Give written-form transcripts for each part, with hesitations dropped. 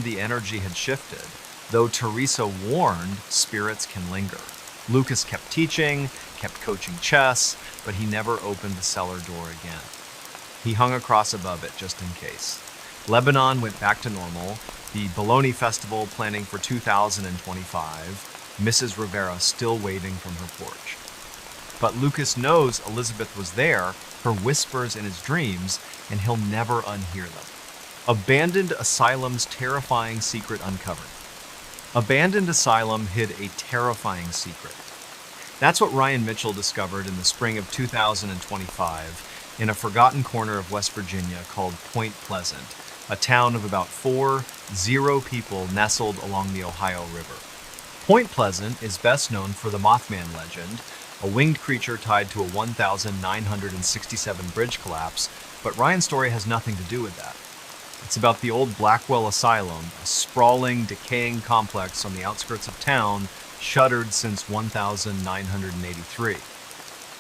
the energy had shifted. Though Teresa warned, spirits can linger. Lucas kept teaching, kept coaching chess, but he never opened the cellar door again. He hung a cross above it just in case. Lebanon went back to normal. The Bologna Festival planning for 2025. Mrs. Rivera still waving from her porch. But Lucas knows Elizabeth was there, her whispers in his dreams, and he'll never unhear them. Abandoned Asylum's terrifying secret uncovered. Abandoned Asylum hid a terrifying secret. That's what Ryan Mitchell discovered in the spring of 2025 in a forgotten corner of West Virginia called Point Pleasant, a town of about 40 people nestled along the Ohio River. Point Pleasant is best known for the Mothman legend, a winged creature tied to a 1967 bridge collapse, but Ryan's story has nothing to do with that. It's about the old Blackwell Asylum, a sprawling, decaying complex on the outskirts of town, shuttered since 1983.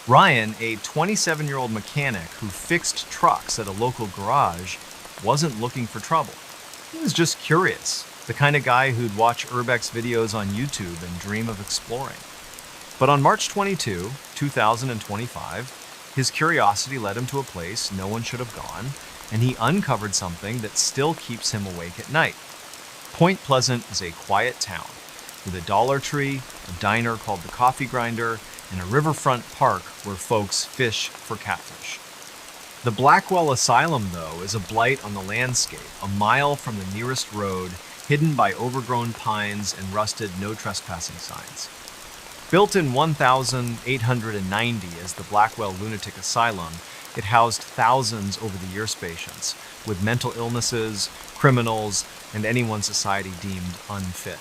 Ryan, a 27-year-old mechanic who fixed trucks at a local garage, wasn't looking for trouble. He was just curious, the kind of guy who'd watch Urbex videos on YouTube and dream of exploring. But on March 22, 2025, his curiosity led him to a place no one should have gone, and he uncovered something that still keeps him awake at night. Point Pleasant is a quiet town, with a Dollar Tree, a diner called the Coffee Grinder, and a riverfront park where folks fish for catfish. The Blackwell Asylum, though, is a blight on the landscape, a mile from the nearest road, hidden by overgrown pines and rusted no trespassing signs. Built in 1890 as the Blackwell Lunatic Asylum, it housed thousands over the years patients, with mental illnesses, criminals, and anyone society deemed unfit.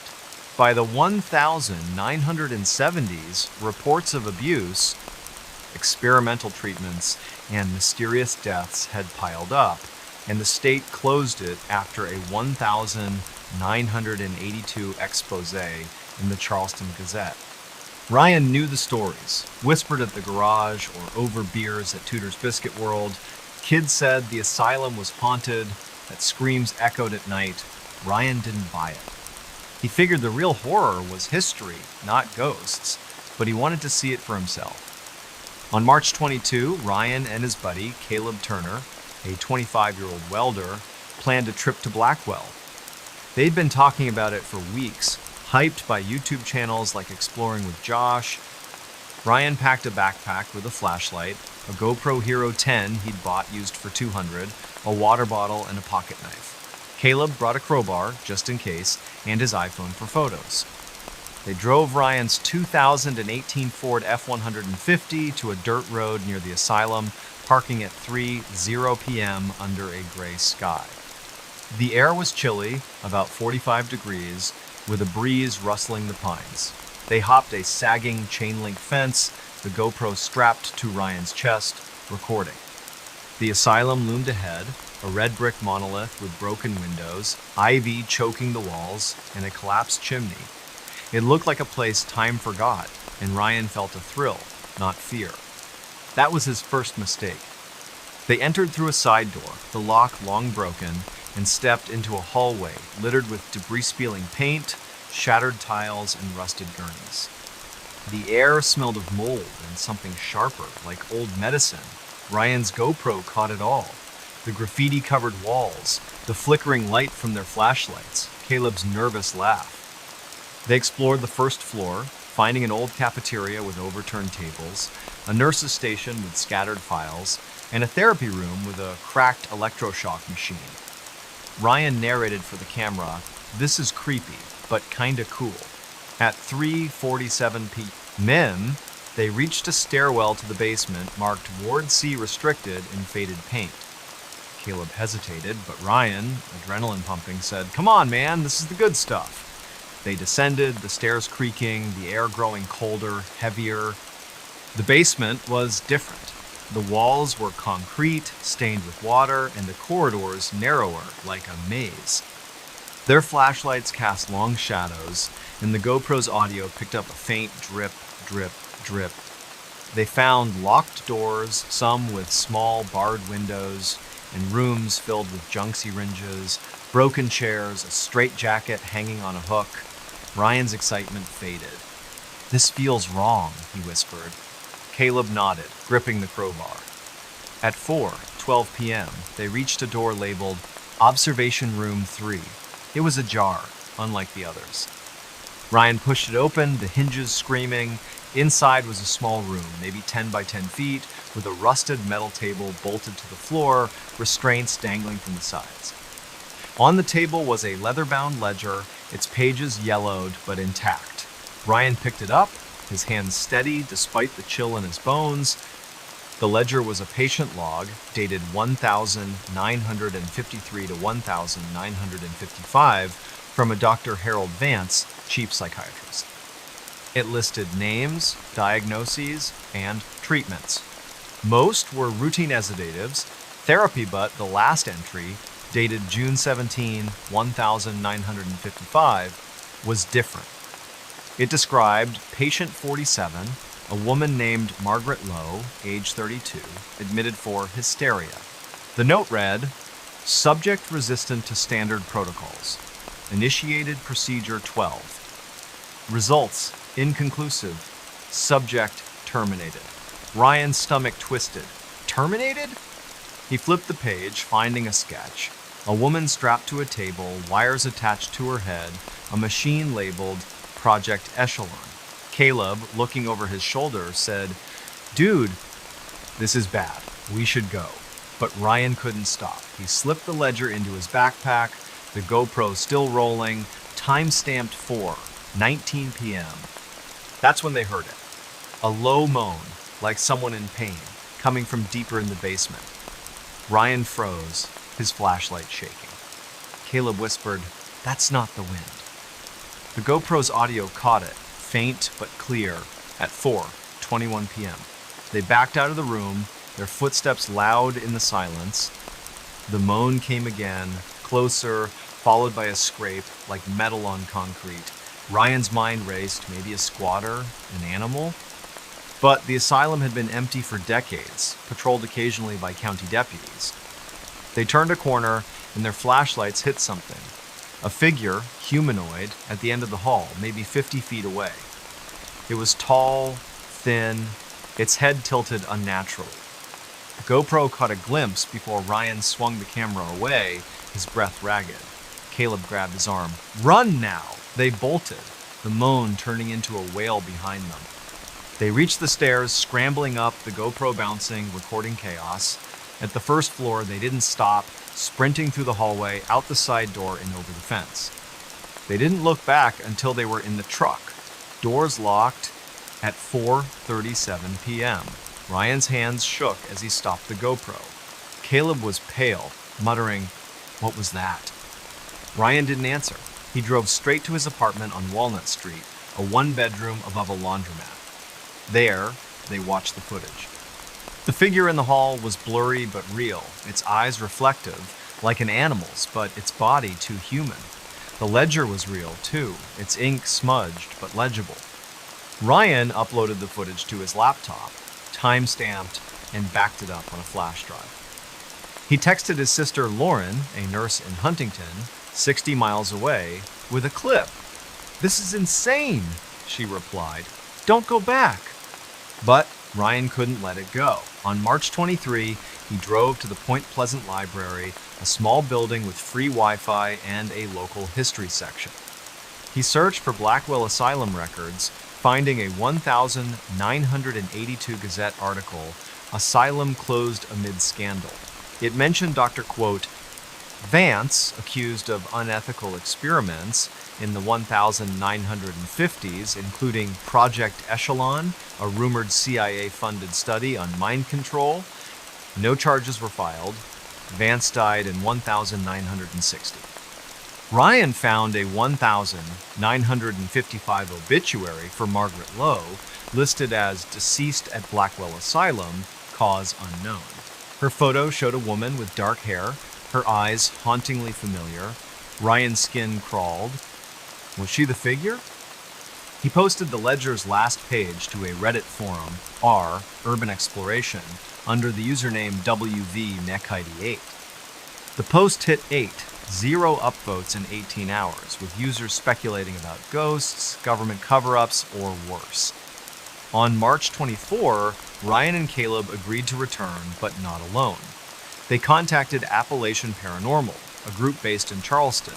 By the 1970s, reports of abuse, experimental treatments, and mysterious deaths had piled up, and the state closed it after a 1982 expose in the Charleston Gazette. Ryan knew the stories, whispered at the garage or over beers at Tudor's Biscuit World. Kids said the asylum was haunted, that screams echoed at night. Ryan didn't buy it. He figured the real horror was history, not ghosts, but he wanted to see it for himself. On March 22, Ryan and his buddy, Caleb Turner, a 25-year-old welder, planned a trip to Blackwell. They'd been talking about it for weeks, hyped by YouTube channels like Exploring with Josh. Ryan packed a backpack with a flashlight, a GoPro Hero 10 he'd bought used for $200, a water bottle, and a pocket knife. Caleb brought a crowbar, just in case, and his iPhone for photos. They drove Ryan's 2018 Ford F-150 to a dirt road near the asylum, parking at 3:00 p.m. under a gray sky. The air was chilly, about 45 degrees, with a breeze rustling the pines. They hopped a sagging chain-link fence, the GoPro strapped to Ryan's chest, recording. The asylum loomed ahead, a red brick monolith with broken windows, ivy choking the walls, and a collapsed chimney. It looked like a place time forgot, and Ryan felt a thrill, not fear. That was his first mistake. They entered through a side door, the lock long broken, and stepped into a hallway littered with debris-spilling paint, shattered tiles, and rusted gurneys. The air smelled of mold and something sharper, like old medicine. Ryan's GoPro caught it all. The graffiti-covered walls, the flickering light from their flashlights, Caleb's nervous laugh. They explored the first floor, finding an old cafeteria with overturned tables, a nurse's station with scattered files, and a therapy room with a cracked electroshock machine. Ryan narrated for the camera, "This is creepy, but kinda cool." At 3:47 p.m., they reached a stairwell to the basement marked Ward C restricted in faded paint. Caleb hesitated, but Ryan, adrenaline pumping, said, "Come on, man, this is the good stuff." They descended, the stairs creaking, the air growing colder, heavier. The basement was different. The walls were concrete, stained with water, and the corridors narrower, like a maze. Their flashlights cast long shadows, and the GoPro's audio picked up a faint drip, drip, drip. They found locked doors, some with small barred windows, and rooms filled with junk syringes, broken chairs, a straitjacket hanging on a hook. Ryan's excitement faded. "This feels wrong," he whispered. Caleb nodded, gripping the crowbar. At 4:12 p.m., they reached a door labeled Observation Room 3. It was ajar, unlike the others. Ryan pushed it open, the hinges screaming. Inside was a small room, maybe 10 by 10 feet, with a rusted metal table bolted to the floor, restraints dangling from the sides. On the table was a leather-bound ledger, its pages yellowed but intact. Ryan picked it up, his hands steady despite the chill in his bones. The ledger was a patient log, dated 1953 to 1955, from a Dr. Harold Vance, chief psychiatrist. It listed names, diagnoses, and treatments. Most were routine sedatives, therapy, but the last entry, dated June 17, 1955, was different. It described patient 47, a woman named Margaret Lowe, age 32, admitted for hysteria. The note read, "Subject resistant to standard protocols. Initiated procedure 12. Results inconclusive. Subject terminated." Ryan's stomach twisted. Terminated? He flipped the page, finding a sketch. A woman strapped to a table, wires attached to her head, a machine labeled Project Echelon. Caleb, looking over his shoulder, said, "Dude, this is bad. We should go." But Ryan couldn't stop. He slipped the ledger into his backpack, the GoPro still rolling, time-stamped 4:19 p.m. That's when they heard it. A low moan, like someone in pain, coming from deeper in the basement. Ryan froze, his flashlight shaking. Caleb whispered, "That's not the wind." The GoPro's audio caught it, faint but clear, at 4:21 p.m. They backed out of the room, their footsteps loud in the silence. The moan came again, closer, followed by a scrape like metal on concrete. Ryan's mind raced, maybe a squatter, an animal? But the asylum had been empty for decades, patrolled occasionally by county deputies. They turned a corner, and their flashlights hit something. A figure, humanoid, at the end of the hall, maybe 50 feet away. It was tall, thin, its head tilted unnaturally. The GoPro caught a glimpse before Ryan swung the camera away, his breath ragged. Caleb grabbed his arm. "Run now!" They bolted, the moan turning into a wail behind them. They reached the stairs, scrambling up, the GoPro bouncing, recording chaos. At the first floor, they didn't stop, sprinting through the hallway, out the side door, and over the fence. They didn't look back until they were in the truck, doors locked, at 4:37 p.m. Ryan's hands shook as he stopped the GoPro. Caleb was pale, muttering, "What was that?" Ryan didn't answer. He drove straight to his apartment on Walnut Street, a one-bedroom above a laundromat. There, they watched the footage. The figure in the hall was blurry but real, its eyes reflective, like an animal's, but its body too human. The ledger was real, too, its ink smudged but legible. Ryan uploaded the footage to his laptop, time-stamped, and backed it up on a flash drive. He texted his sister Lauren, a nurse in Huntington, 60 miles away, with a clip. "This is insane," she replied. "Don't go back." But Ryan couldn't let it go. On March 23, he drove to the Point Pleasant Library, a small building with free Wi-Fi and a local history section. He searched for Blackwell Asylum records, finding a 1982 Gazette article, "Asylum Closed Amid Scandal." It mentioned Dr. Vance, accused of unethical experiments in the 1950s, including Project Echelon, a rumored CIA-funded study on mind control. No charges were filed. Vance died in 1960. Ryan found a 1955 obituary for Margaret Lowe, listed as deceased at Blackwell Asylum, cause unknown. Her photo showed a woman with dark hair, her eyes hauntingly familiar. Ryan's skin crawled. Was she the figure? He posted the ledger's last page to a Reddit forum, r Urban Exploration, under the username WVMech88. The post hit 0 upvotes in 18 hours, with users speculating about ghosts, government cover-ups, or worse. On March 24, Ryan and Caleb agreed to return, but not alone. They contacted Appalachian Paranormal, a group based in Charleston.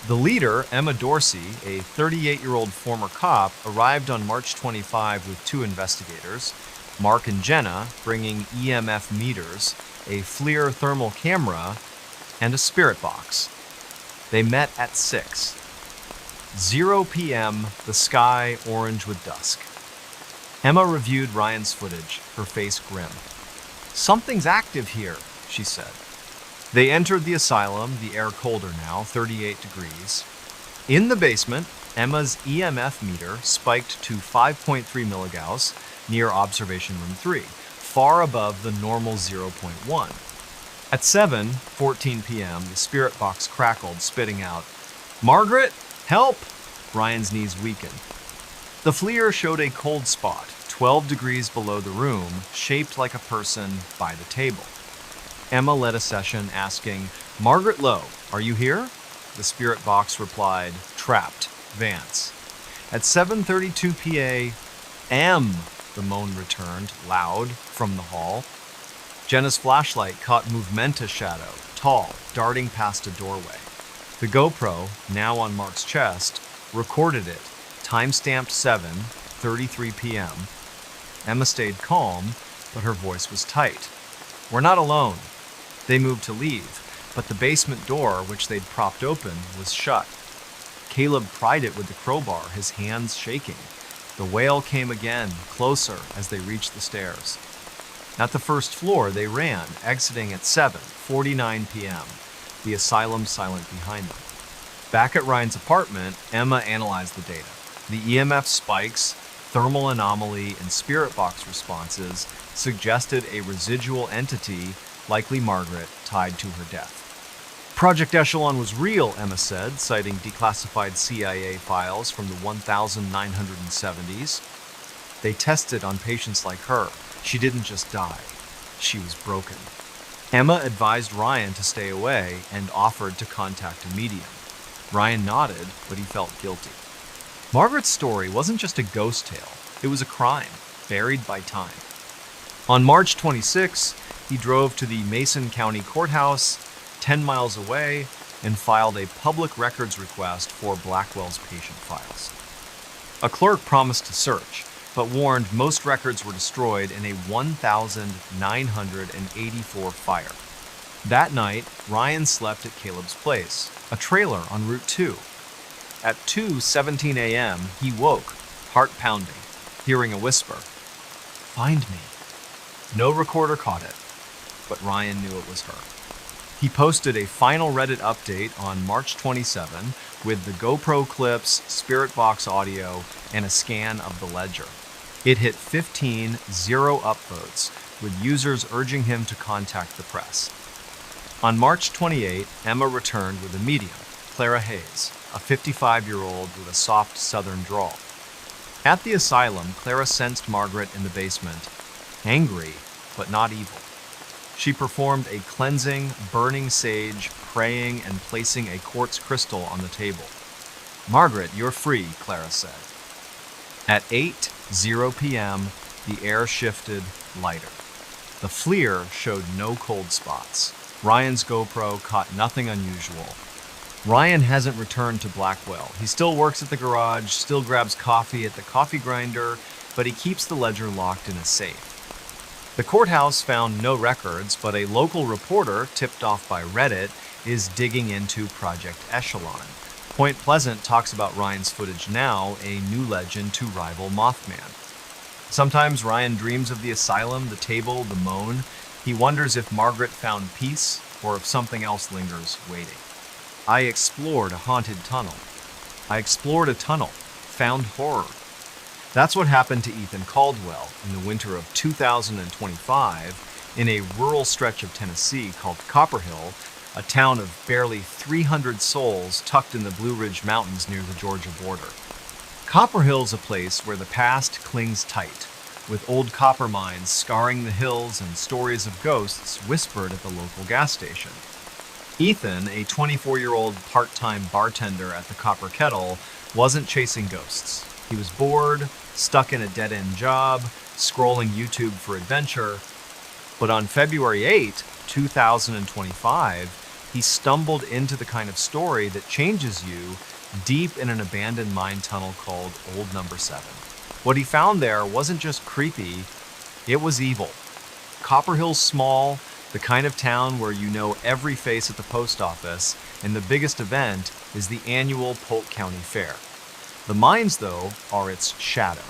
The leader, Emma Dorsey, a 38-year-old former cop, arrived on March 25 with 2 investigators, Mark and Jenna, bringing EMF meters, a FLIR thermal camera, and a spirit box. They met at 0 p.m., the sky orange with dusk. Emma reviewed Ryan's footage, her face grim. "Something's active here," she said. They entered the asylum, the air colder now, 38 degrees. In the basement, Emma's EMF meter spiked to 5.3 milligauss near observation room 3, far above the normal 0.1. At 7:14 p.m., the spirit box crackled, spitting out, "Margaret, help!" Ryan's knees weakened. The FLIR showed a cold spot, 12 degrees below the room, shaped like a person by the table. Emma led a session asking, "Margaret Lowe, are you here?" The spirit box replied, "Trapped, Vance." At 7:32 p.m., the moan returned, loud, from the hall. Jenna's flashlight caught Movementa shadow, tall, darting past a doorway. The GoPro, now on Mark's chest, recorded it, time-stamped 7:33 p.m. Emma stayed calm, but her voice was tight. "We're not alone." They moved to leave, but the basement door, which they'd propped open, was shut. Caleb pried it with the crowbar, his hands shaking. The wail came again, closer, as they reached the stairs. At the first floor, they ran, exiting at 7:49 p.m., the asylum silent behind them. Back at Ryan's apartment, Emma analyzed the data. The EMF spikes, thermal anomaly, and spirit box responses suggested a residual entity, likely Margaret, tied to her death. Project Echelon was real, Emma said, citing declassified CIA files from the 1970s. They tested on patients like her. She didn't just die. She was broken. Emma advised Ryan to stay away and offered to contact a medium. Ryan nodded, but he felt guilty. Margaret's story wasn't just a ghost tale. It was a crime, buried by time. On March 26, he drove to the Mason County Courthouse, 10 miles away, and filed a public records request for Blackwell's patient files. A clerk promised to search, but warned most records were destroyed in a 1,984 fire. That night, Ryan slept at Caleb's place, a trailer on Route 2. At 2:17 a.m., he woke, heart pounding, hearing a whisper, "Find me." No recorder caught it, but Ryan knew it was her. He posted a final Reddit update on March 27 with the GoPro clips, spirit box audio, and a scan of the ledger. It hit 15 upvotes, with users urging him to contact the press. On March 28, Emma returned with a medium, Clara Hayes, a 55-year-old with a soft southern drawl. At the asylum, Clara sensed Margaret in the basement, angry, but not evil. She performed a cleansing, burning sage, praying, and placing a quartz crystal on the table. "Margaret, you're free," Clara said. At 8:00 p.m., the air shifted lighter. The FLIR showed no cold spots. Ryan's GoPro caught nothing unusual. Ryan hasn't returned to Blackwell. He still works at the garage, still grabs coffee at the coffee grinder, but he keeps the ledger locked in a safe. The courthouse found no records, but a local reporter, tipped off by Reddit, is digging into Project Echelon. Point Pleasant talks about Ryan's footage now, a new legend to rival Mothman. Sometimes Ryan dreams of the asylum, the table, the moan. He wonders if Margaret found peace or if something else lingers waiting. I explored a haunted tunnel. I explored a tunnel, found horror. That's what happened to Ethan Caldwell in the winter of 2025 in a rural stretch of Tennessee called Copperhill, a town of barely 300 souls tucked in the Blue Ridge Mountains near the Georgia border. Copperhill's a place where the past clings tight, with old copper mines scarring the hills and stories of ghosts whispered at the local gas station. Ethan, a 24-year-old part-time bartender at the Copper Kettle, wasn't chasing ghosts. He was bored, stuck in a dead-end job, scrolling YouTube for adventure. But on February 8, 2025, he stumbled into the kind of story that changes you deep in an abandoned mine tunnel called Old Number 7. What he found there wasn't just creepy, it was evil. Copper Hill's small, the kind of town where you know every face at the post office, and the biggest event is the annual Polk County Fair. The mines, though, are its shadow.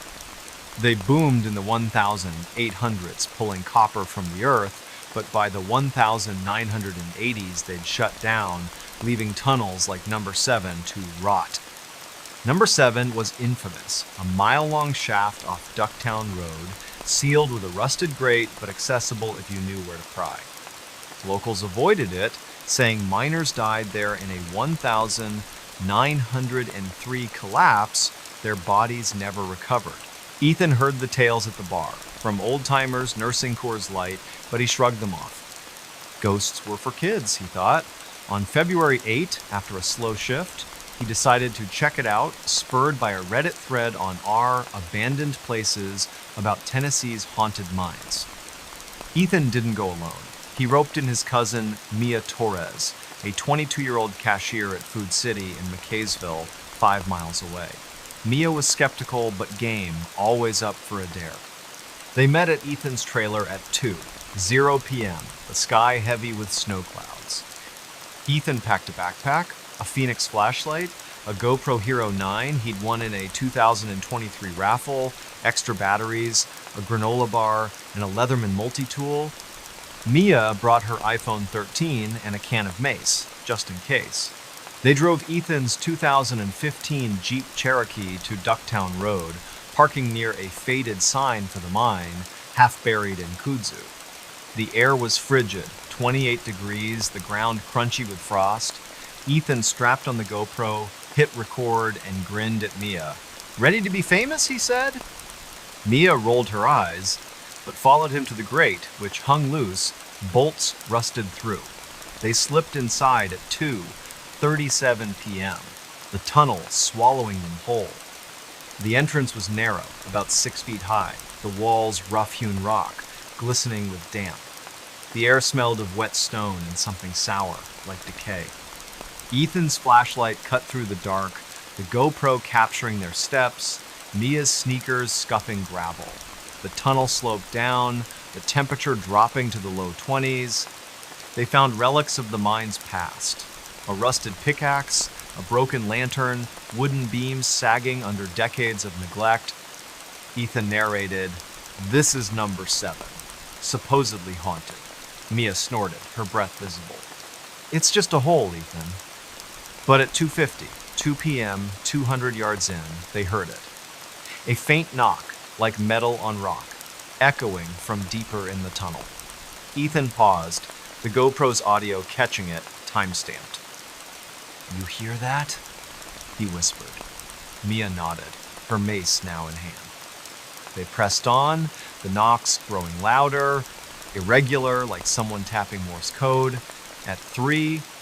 They boomed in the 1800s, pulling copper from the earth, but by the 1980s they'd shut down, leaving tunnels like Number 7 to rot. Number 7 was infamous, a mile-long shaft off Ducktown Road, sealed with a rusted grate but accessible if you knew where to pry. Locals avoided it, saying miners died there in a 1903 collapse, their bodies never recovered. Ethan heard the tales at the bar, from old-timers nursing Coors Light, but he shrugged them off. Ghosts were for kids, he thought. On February 8, after a slow shift, he decided to check it out, spurred by a Reddit thread on r abandoned places about Tennessee's haunted mines. Ethan didn't go alone. He roped in his cousin, Mia Torres, a 22-year-old cashier at Food City in McKaysville, 5 miles away. Mia was skeptical but game, always up for a dare. They met at Ethan's trailer at 2:00 p.m., the sky heavy with snow clouds. Ethan packed a backpack, a Phoenix flashlight, a GoPro Hero 9 he'd won in a 2023 raffle, extra batteries, a granola bar, and a Leatherman multi-tool. Mia brought her iPhone 13 and a can of mace, just in case. They drove Ethan's 2015 Jeep Cherokee to Ducktown Road, parking near a faded sign for the mine, half buried in kudzu. The air was frigid, 28 degrees, the ground crunchy with frost. Ethan strapped on the GoPro, hit record, and grinned at Mia. "Ready to be famous?" he said. Mia rolled her eyes, but followed him to the grate, which hung loose, bolts rusted through. They slipped inside at 2:37 p.m., the tunnel swallowing them whole. The entrance was narrow, about 6 feet high, the walls rough-hewn rock, glistening with damp. The air smelled of wet stone and something sour, like decay. Ethan's flashlight cut through the dark, the GoPro capturing their steps, Mia's sneakers scuffing gravel. The tunnel sloped down, the temperature dropping to the low 20s. They found relics of the mine's past. A rusted pickaxe, a broken lantern, wooden beams sagging under decades of neglect. Ethan narrated, "This is Number 7, supposedly haunted." Mia snorted, her breath visible. "It's just a hole, Ethan." But at 2 p.m., 200 yards in, they heard it. A faint knock, like metal on rock, echoing from deeper in the tunnel. Ethan paused, the GoPro's audio catching it, time-stamped. "You hear that?" he whispered. Mia nodded, her mace now in hand. They pressed on, the knocks growing louder, irregular, like someone tapping Morse code. At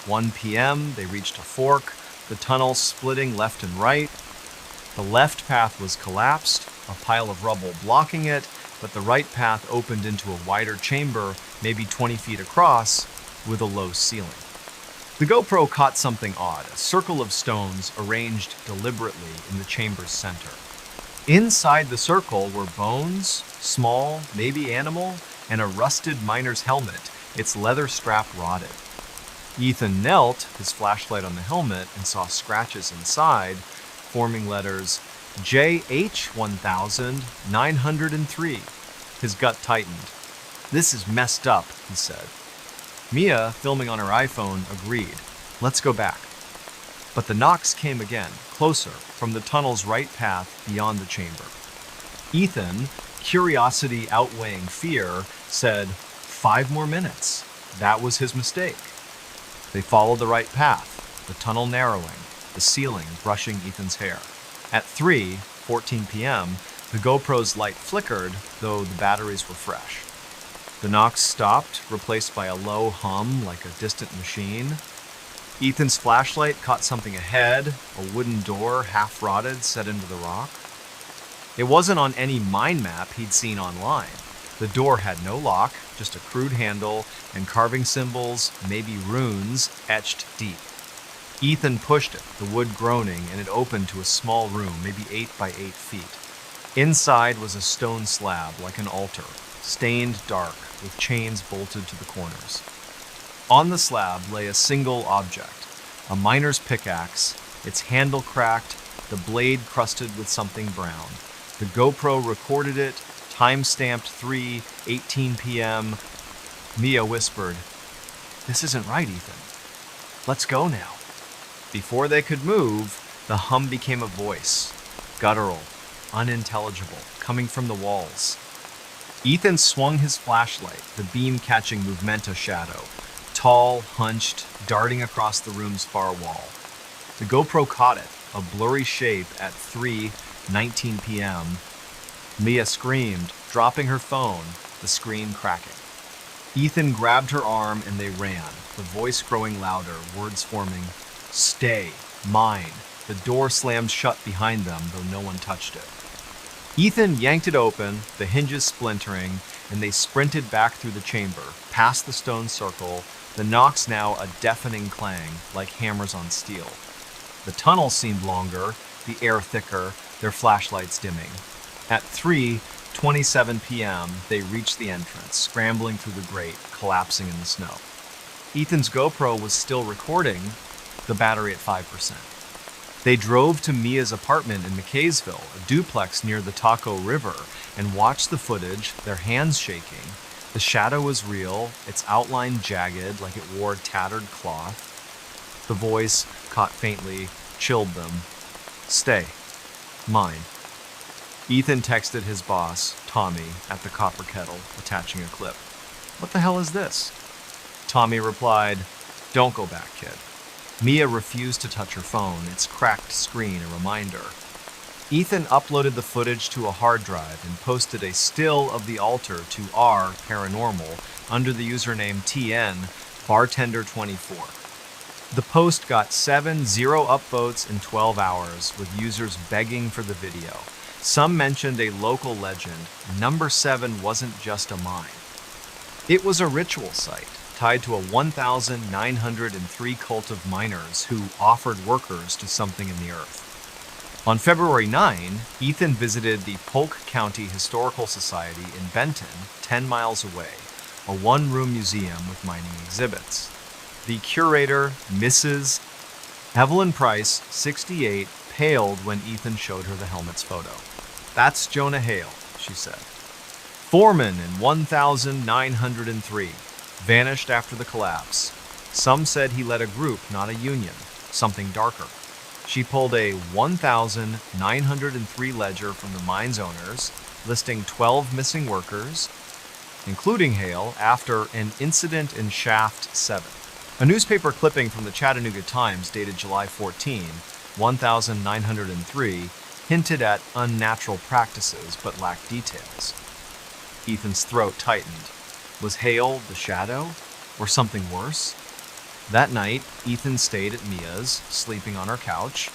1 p.m., they reached a fork, the tunnel splitting left and right. The left path was collapsed, a pile of rubble blocking it, but the right path opened into a wider chamber, maybe 20 feet across, with a low ceiling. The GoPro caught something odd, a circle of stones arranged deliberately in the chamber's center. Inside the circle were bones, small, maybe animal, and a rusted miner's helmet, its leather strap rotted. Ethan knelt, his flashlight on the helmet, and saw scratches inside, forming letters JH1903. His gut tightened. "This is messed up," he said. Mia, filming on her iPhone, agreed. "Let's go back." But the knocks came again, closer, from the tunnel's right path beyond the chamber. Ethan, curiosity outweighing fear, said, 5 more minutes. That was his mistake. They followed the right path, the tunnel narrowing, the ceiling brushing Ethan's hair. At 3:14 p.m., the GoPro's light flickered, though the batteries were fresh. The knocks stopped, replaced by a low hum like a distant machine. Ethan's flashlight caught something ahead, a wooden door, half rotted, set into the rock. It wasn't on any mind map he'd seen online. The door had no lock, just a crude handle and carving symbols, maybe runes, etched deep. Ethan pushed it, the wood groaning, and it opened to a small room, maybe 8 by 8 feet. Inside was a stone slab, like an altar, stained dark, with chains bolted to the corners. On the slab lay a single object, a miner's pickaxe, its handle cracked, the blade crusted with something brown. The GoPro recorded it, time-stamped 3:18 p.m. Mia whispered, "This isn't right, Ethan. Let's go now." Before they could move, the hum became a voice, guttural, unintelligible, coming from the walls. Ethan swung his flashlight, the beam catching Movemento shadow, tall, hunched, darting across the room's far wall. The GoPro caught it, a blurry shape at 3:19 p.m. Mia screamed, dropping her phone, the screen cracking. Ethan grabbed her arm and they ran, the voice growing louder, words forming, "Stay, mine." The door slammed shut behind them, though no one touched it. Ethan yanked it open, the hinges splintering, and they sprinted back through the chamber, past the stone circle, the knocks now a deafening clang, like hammers on steel. The tunnel seemed longer, the air thicker, their flashlights dimming. At 3:27 p.m., they reached the entrance, scrambling through the grate, collapsing in the snow. Ethan's GoPro was still recording, the battery at 5%. They drove to Mia's apartment in McKaysville, a duplex near the Taco River, and watched the footage, their hands shaking. The shadow was real, its outline jagged like it wore tattered cloth. The voice, caught faintly, chilled them. "Stay. Mine." Ethan texted his boss, Tommy, at the copper kettle, attaching a clip. "What the hell is this?" Tommy replied, "Don't go back, kid." Mia refused to touch her phone, its cracked screen a reminder. Ethan uploaded the footage to a hard drive and posted a still of the altar to R Paranormal under the username TN Bartender24. The post got 7 upvotes in 12 hours, with users begging for the video. Some mentioned a local legend, number 7 wasn't just a mine. It was a ritual site, tied to a 1,903 cult of miners who offered workers to something in the earth. On February 9, Ethan visited the Polk County Historical Society in Benton, 10 miles away, a one-room museum with mining exhibits. The curator, Mrs. Evelyn Price, 68, paled when Ethan showed her the helmet's photo. "That's Jonah Hale," she said. "Foreman in 1,903. Vanished after the collapse. Some said he led a group, not a union, something darker." She pulled a 1,903 ledger from the mine's owners, listing 12 missing workers, including Hale, after an incident in Shaft 7. A newspaper clipping from the Chattanooga Times dated July 14, 1,903, hinted at unnatural practices but lacked details. Ethan's throat tightened. Was Hale the shadow, or something worse? That night, Ethan stayed at Mia's, sleeping on her couch.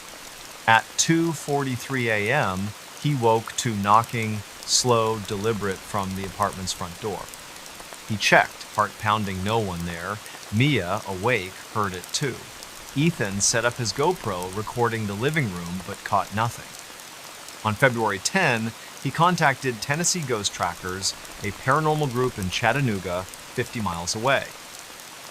At 2:43 a.m., he woke to knocking, slow, deliberate, from the apartment's front door. He checked, heart pounding, no one there. Mia, awake, heard it too. Ethan set up his GoPro, recording the living room, but caught nothing. On February 10, he contacted Tennessee Ghost Trackers, a paranormal group in Chattanooga, 50 miles away.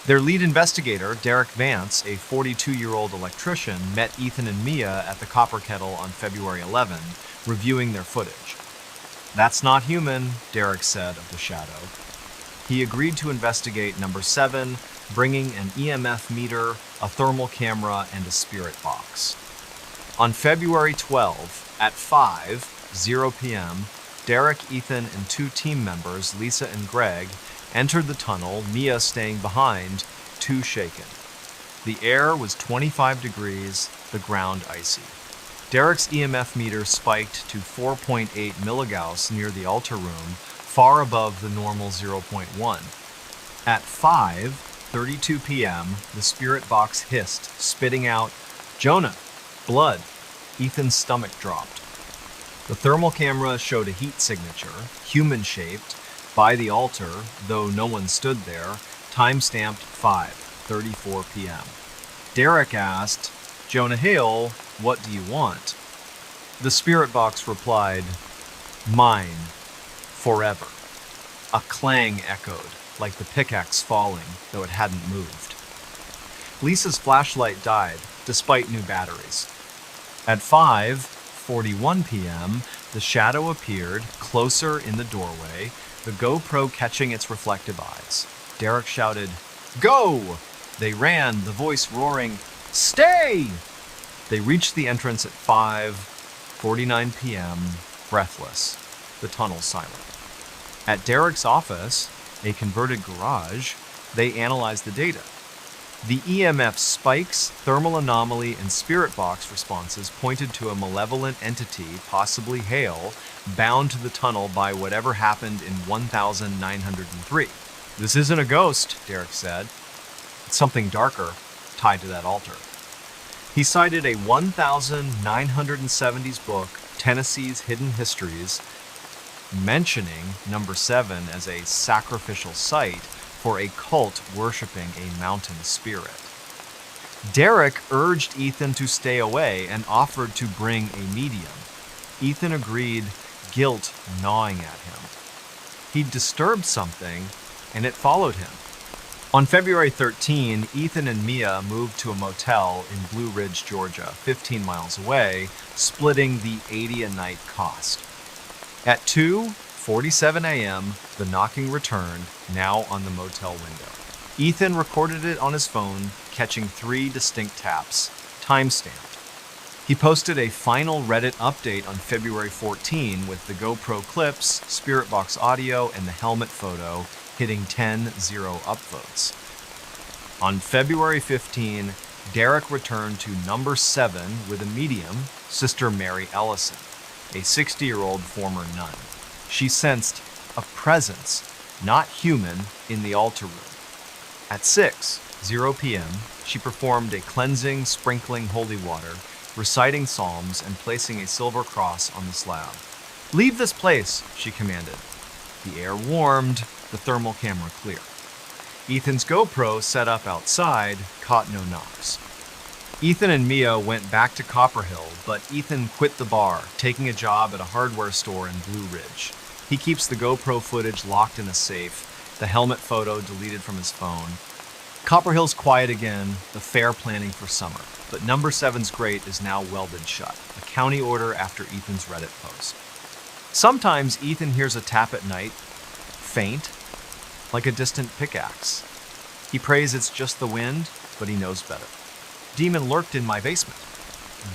Their lead investigator, Derek Vance, a 42-year-old electrician, met Ethan and Mia at the Copper Kettle on February 11, reviewing their footage. "That's not human," Derek said of the shadow. He agreed to investigate number 7, bringing an EMF meter, a thermal camera, and a spirit box. On February 12, at 5:0 p.m., Derek, Ethan, and 2 team members, Lisa and Greg, entered the tunnel, Mia staying behind, too shaken. The air was 25 degrees, the ground icy. Derek's EMF meter spiked to 4.8 milligauss near the altar room, far above the normal 0.1. At 5, 5:32 p.m., the spirit box hissed, spitting out, "Jonah, blood." Ethan's stomach dropped. The thermal camera showed a heat signature, human-shaped, by the altar, though no one stood there, time-stamped 5:34 p.m. Derek asked, "Jonah Hale, what do you want?" The spirit box replied, "Mine, forever." A clang echoed, like the pickaxe falling, though it hadn't moved. Lisa's flashlight died, despite new batteries. At 5:41 p.m., the shadow appeared, closer in the doorway, the GoPro catching its reflective eyes. Derek shouted, "Go!" They ran, the voice roaring, "Stay!" They reached the entrance at 5:49 p.m., breathless, the tunnel silent. At Derek's office, a converted garage, they analyzed the data. The EMF spikes, thermal anomaly, and spirit box responses pointed to a malevolent entity, possibly Hale, bound to the tunnel by whatever happened in 1903. "This isn't a ghost," Derek said. "It's something darker, tied to that altar." He cited a 1970s book, Tennessee's Hidden Histories, mentioning number 7 as a sacrificial site for a cult worshiping a mountain spirit. Derek urged Ethan to stay away and offered to bring a medium. Ethan agreed, guilt gnawing at him. He'd disturbed something, and it followed him. On February 13, Ethan and Mia moved to a motel in Blue Ridge, Georgia, 15 miles away, splitting the $80 a night cost. At 2:47 a.m., the knocking returned, now on the motel window. Ethan recorded it on his phone, catching 3 distinct taps, time-stamped. He posted a final Reddit update on February 14 with the GoPro clips, spirit box audio, and the helmet photo, hitting 10-0 upvotes. On February 15, Derek returned to number 7 with a medium, Sister Mary Ellison, a 60-year-old former nun. She sensed a presence, not human, in the altar room. At 6:00 p.m., she performed a cleansing, sprinkling holy water, reciting psalms, and placing a silver cross on the slab. "Leave this place," she commanded. The air warmed, the thermal camera clear. Ethan's GoPro, set up outside, caught no knocks. Ethan and Mia went back to Copperhill, but Ethan quit the bar, taking a job at a hardware store in Blue Ridge. He keeps the GoPro footage locked in a safe, the helmet photo deleted from his phone. Copperhill's quiet again, the fair planning for summer, but number 7's grate is now welded shut, a county order after Ethan's Reddit post. Sometimes Ethan hears a tap at night, faint, like a distant pickaxe. He prays it's just the wind, but he knows better. "Demon lurked in my basement."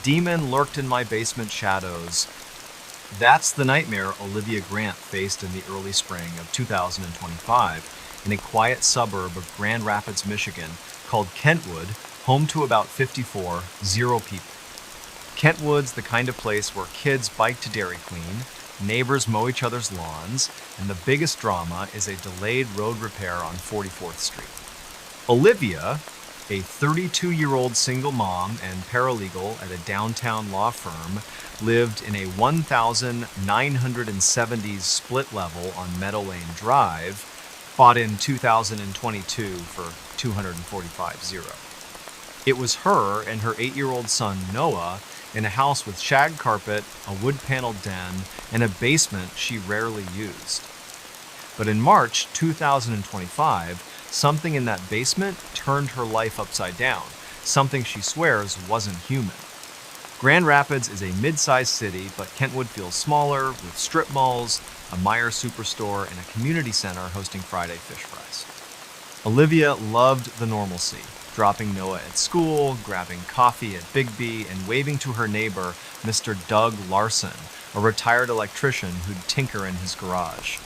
Demon lurked in my basement shadows. That's the nightmare Olivia Grant faced in the early spring of 2025 in a quiet suburb of Grand Rapids, Michigan, called Kentwood, home to about 54 people. Kentwood's the kind of place where kids bike to Dairy Queen, neighbors mow each other's lawns, and the biggest drama is a delayed road repair on 44th Street. Olivia, a 32-year-old single mom and paralegal at a downtown law firm, lived in a 1,970s split level on Meadow Lane Drive, bought in 2022 for $245,000. It was her and her 8-year-old son Noah in a house with shag carpet, a wood-paneled den, and a basement she rarely used. But in March 2025, something in that basement turned her life upside down, something she swears wasn't human. Grand Rapids is a mid-sized city, but Kentwood feels smaller, with strip malls, a Meijer superstore, and a community center hosting Friday fish fries. Olivia loved the normalcy, dropping Noah at school, grabbing coffee at Big B, and waving to her neighbor, Mr. Doug Larson, a retired electrician who'd tinker in his garage.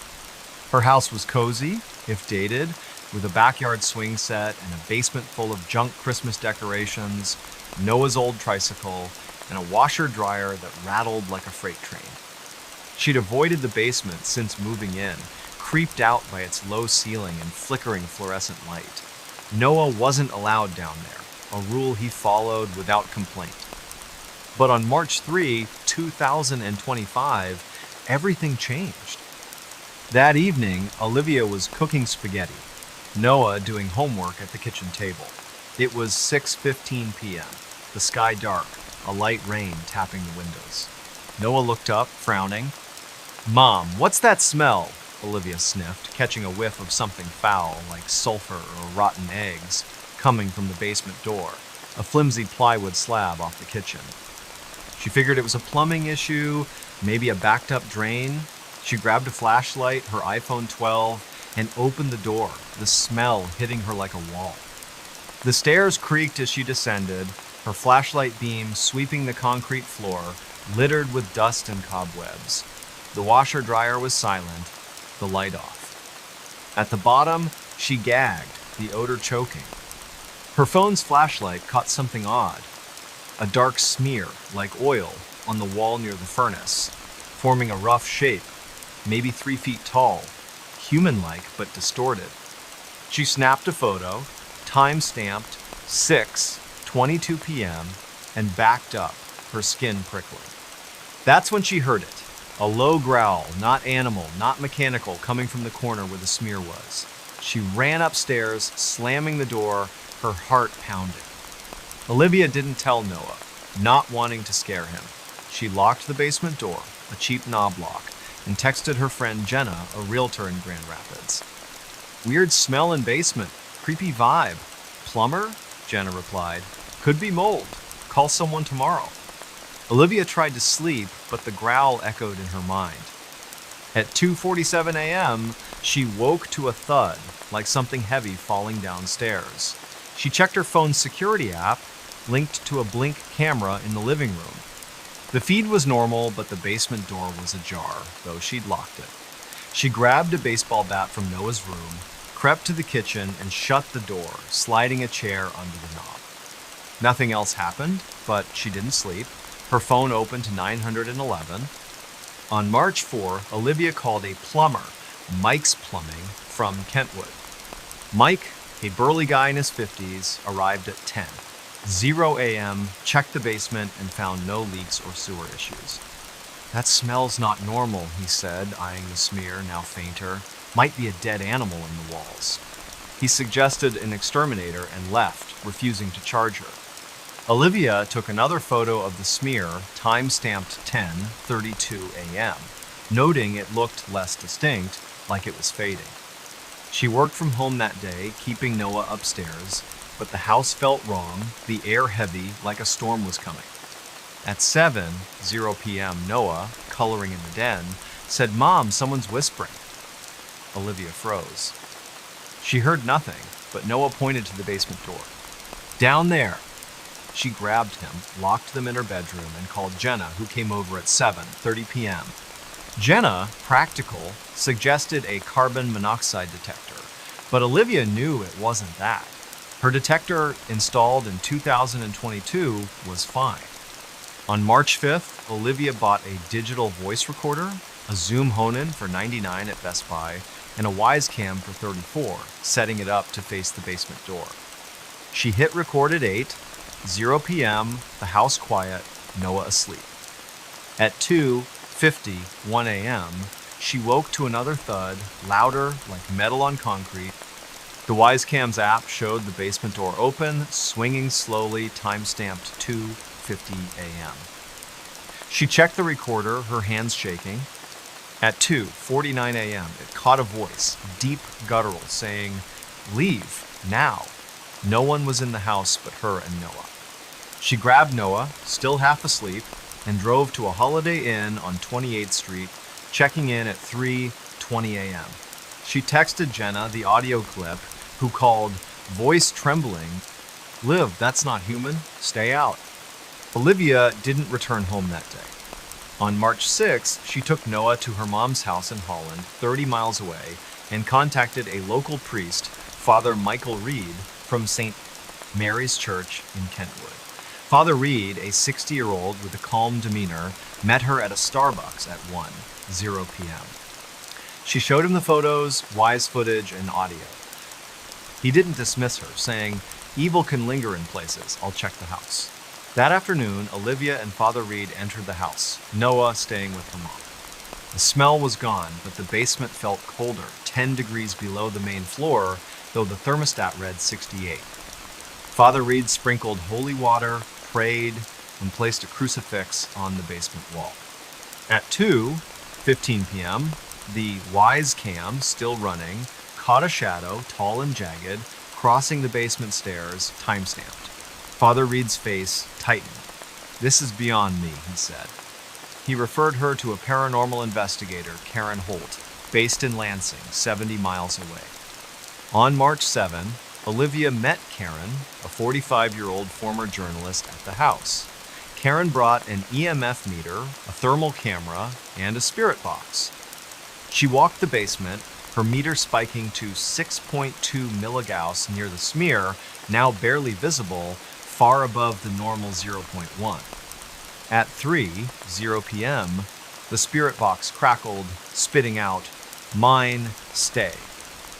Her house was cozy, if dated, with a backyard swing set and a basement full of junk Christmas decorations, Noah's old tricycle, and a washer-dryer that rattled like a freight train. She'd avoided the basement since moving in, creeped out by its low ceiling and flickering fluorescent light. Noah wasn't allowed down there, a rule he followed without complaint. But on March 3, 2025, everything changed. That evening, Olivia was cooking spaghetti, Noah doing homework at the kitchen table. It was 6:15 p.m., the sky dark, a light rain tapping the windows. Noah looked up, frowning. "Mom, what's that smell?" Olivia sniffed, catching a whiff of something foul, like sulfur or rotten eggs, coming from the basement door, a flimsy plywood slab off the kitchen. She figured it was a plumbing issue, maybe a backed-up drain. She grabbed a flashlight, her iPhone 12, and opened the door, the smell hitting her like a wall. The stairs creaked as she descended, her flashlight beam sweeping the concrete floor, littered with dust and cobwebs. The washer-dryer was silent, the light off. At the bottom, she gagged, the odor choking. Her phone's flashlight caught something odd, a dark smear, like oil, on the wall near the furnace, forming a rough shape, maybe 3 feet tall, human-like but distorted. She snapped a photo, time-stamped 6:22 p.m., and backed up, her skin prickling. That's when she heard it, a low growl, not animal, not mechanical, coming from the corner where the smear was. She ran upstairs, slamming the door, her heart pounding. Olivia didn't tell Noah, not wanting to scare him. She locked the basement door, a cheap knob lock, and texted her friend Jenna, a realtor in Grand Rapids. "Weird smell in basement, creepy vibe. Plumber?" Jenna replied. "Could be mold. Call someone tomorrow." Olivia tried to sleep, but the growl echoed in her mind. At 2:47 a.m., she woke to a thud, like something heavy falling downstairs. She checked her phone's security app, linked to a Blink camera in the living room. The feed was normal, but the basement door was ajar, though she'd locked it. She grabbed a baseball bat from Noah's room, crept to the kitchen, and shut the door, sliding a chair under the knob. Nothing else happened, but she didn't sleep. Her phone opened to 911. On March 4, Olivia called a plumber, Mike's Plumbing, from Kentwood. Mike, a burly guy in his 50s, arrived at 10:00 a.m., checked the basement, and found no leaks or sewer issues. "That smell's not normal," he said, eyeing the smear, now fainter. "Might be a dead animal in the walls." He suggested an exterminator and left, refusing to charge her. Olivia took another photo of the smear, time-stamped 10:32 a.m., noting it looked less distinct, like it was fading. She worked from home that day, keeping Noah upstairs, but the house felt wrong, the air heavy, like a storm was coming. At 7:00 p.m., Noah, coloring in the den, said, "Mom, someone's whispering." Olivia froze. She heard nothing, but Noah pointed to the basement door. "Down there." She grabbed him, locked them in her bedroom, and called Jenna, who came over at 7:30 p.m. Jenna, practical, suggested a carbon monoxide detector, but Olivia knew it wasn't that. Her detector, installed in 2022, was fine. On March 5th, Olivia bought a digital voice recorder, a Zoom Honin for $99 at Best Buy, and a Wisecam for $34, setting it up to face the basement door. She hit record at 8:00 p.m., the house quiet, Noah asleep. At 2:51 a.m., she woke to another thud, louder, like metal on concrete. The Wisecam's app showed the basement door open, swinging slowly, time-stamped 2:50 a.m. She checked the recorder, her hands shaking. At 2:49 a.m., it caught a voice, deep guttural, saying, "Leave, now." No one was in the house but her and Noah. She grabbed Noah, still half asleep, and drove to a Holiday Inn on 28th Street, checking in at 3:20 a.m. She texted Jenna the audio clip, who called, voice trembling, "Liv, that's not human. Stay out." Olivia didn't return home that day. On March 6th, she took Noah to her mom's house in Holland, 30 miles away, and contacted a local priest, Father Michael Reed, from St. Mary's Church in Kentwood. Father Reed, a 60-year-old with a calm demeanor, met her at a Starbucks at 1:00 p.m. She showed him the photos, wise footage, and audio. He didn't dismiss her, saying, "Evil can linger in places. I'll check the house." That afternoon, Olivia and Father Reed entered the house, Noah staying with her mom. The smell was gone, but the basement felt colder, 10 degrees below the main floor, though the thermostat read 68. Father Reed sprinkled holy water, prayed, and placed a crucifix on the basement wall. At 2:15 p.m., the Wise cam, still running, caught a shadow, tall and jagged, crossing the basement stairs, time-stamped. Father Reed's face tightened. "This is beyond me," he said. He referred her to a paranormal investigator, Karen Holt, based in Lansing, 70 miles away. On March 7, Olivia met Karen, a 45-year-old former journalist, at the house. Karen brought an EMF meter, a thermal camera, and a spirit box. She walked the basement, her meter spiking to 6.2 milligauss near the smear, now barely visible, far above the normal 0.1. At 3:00 p.m., the spirit box crackled, spitting out, "Mine, stay."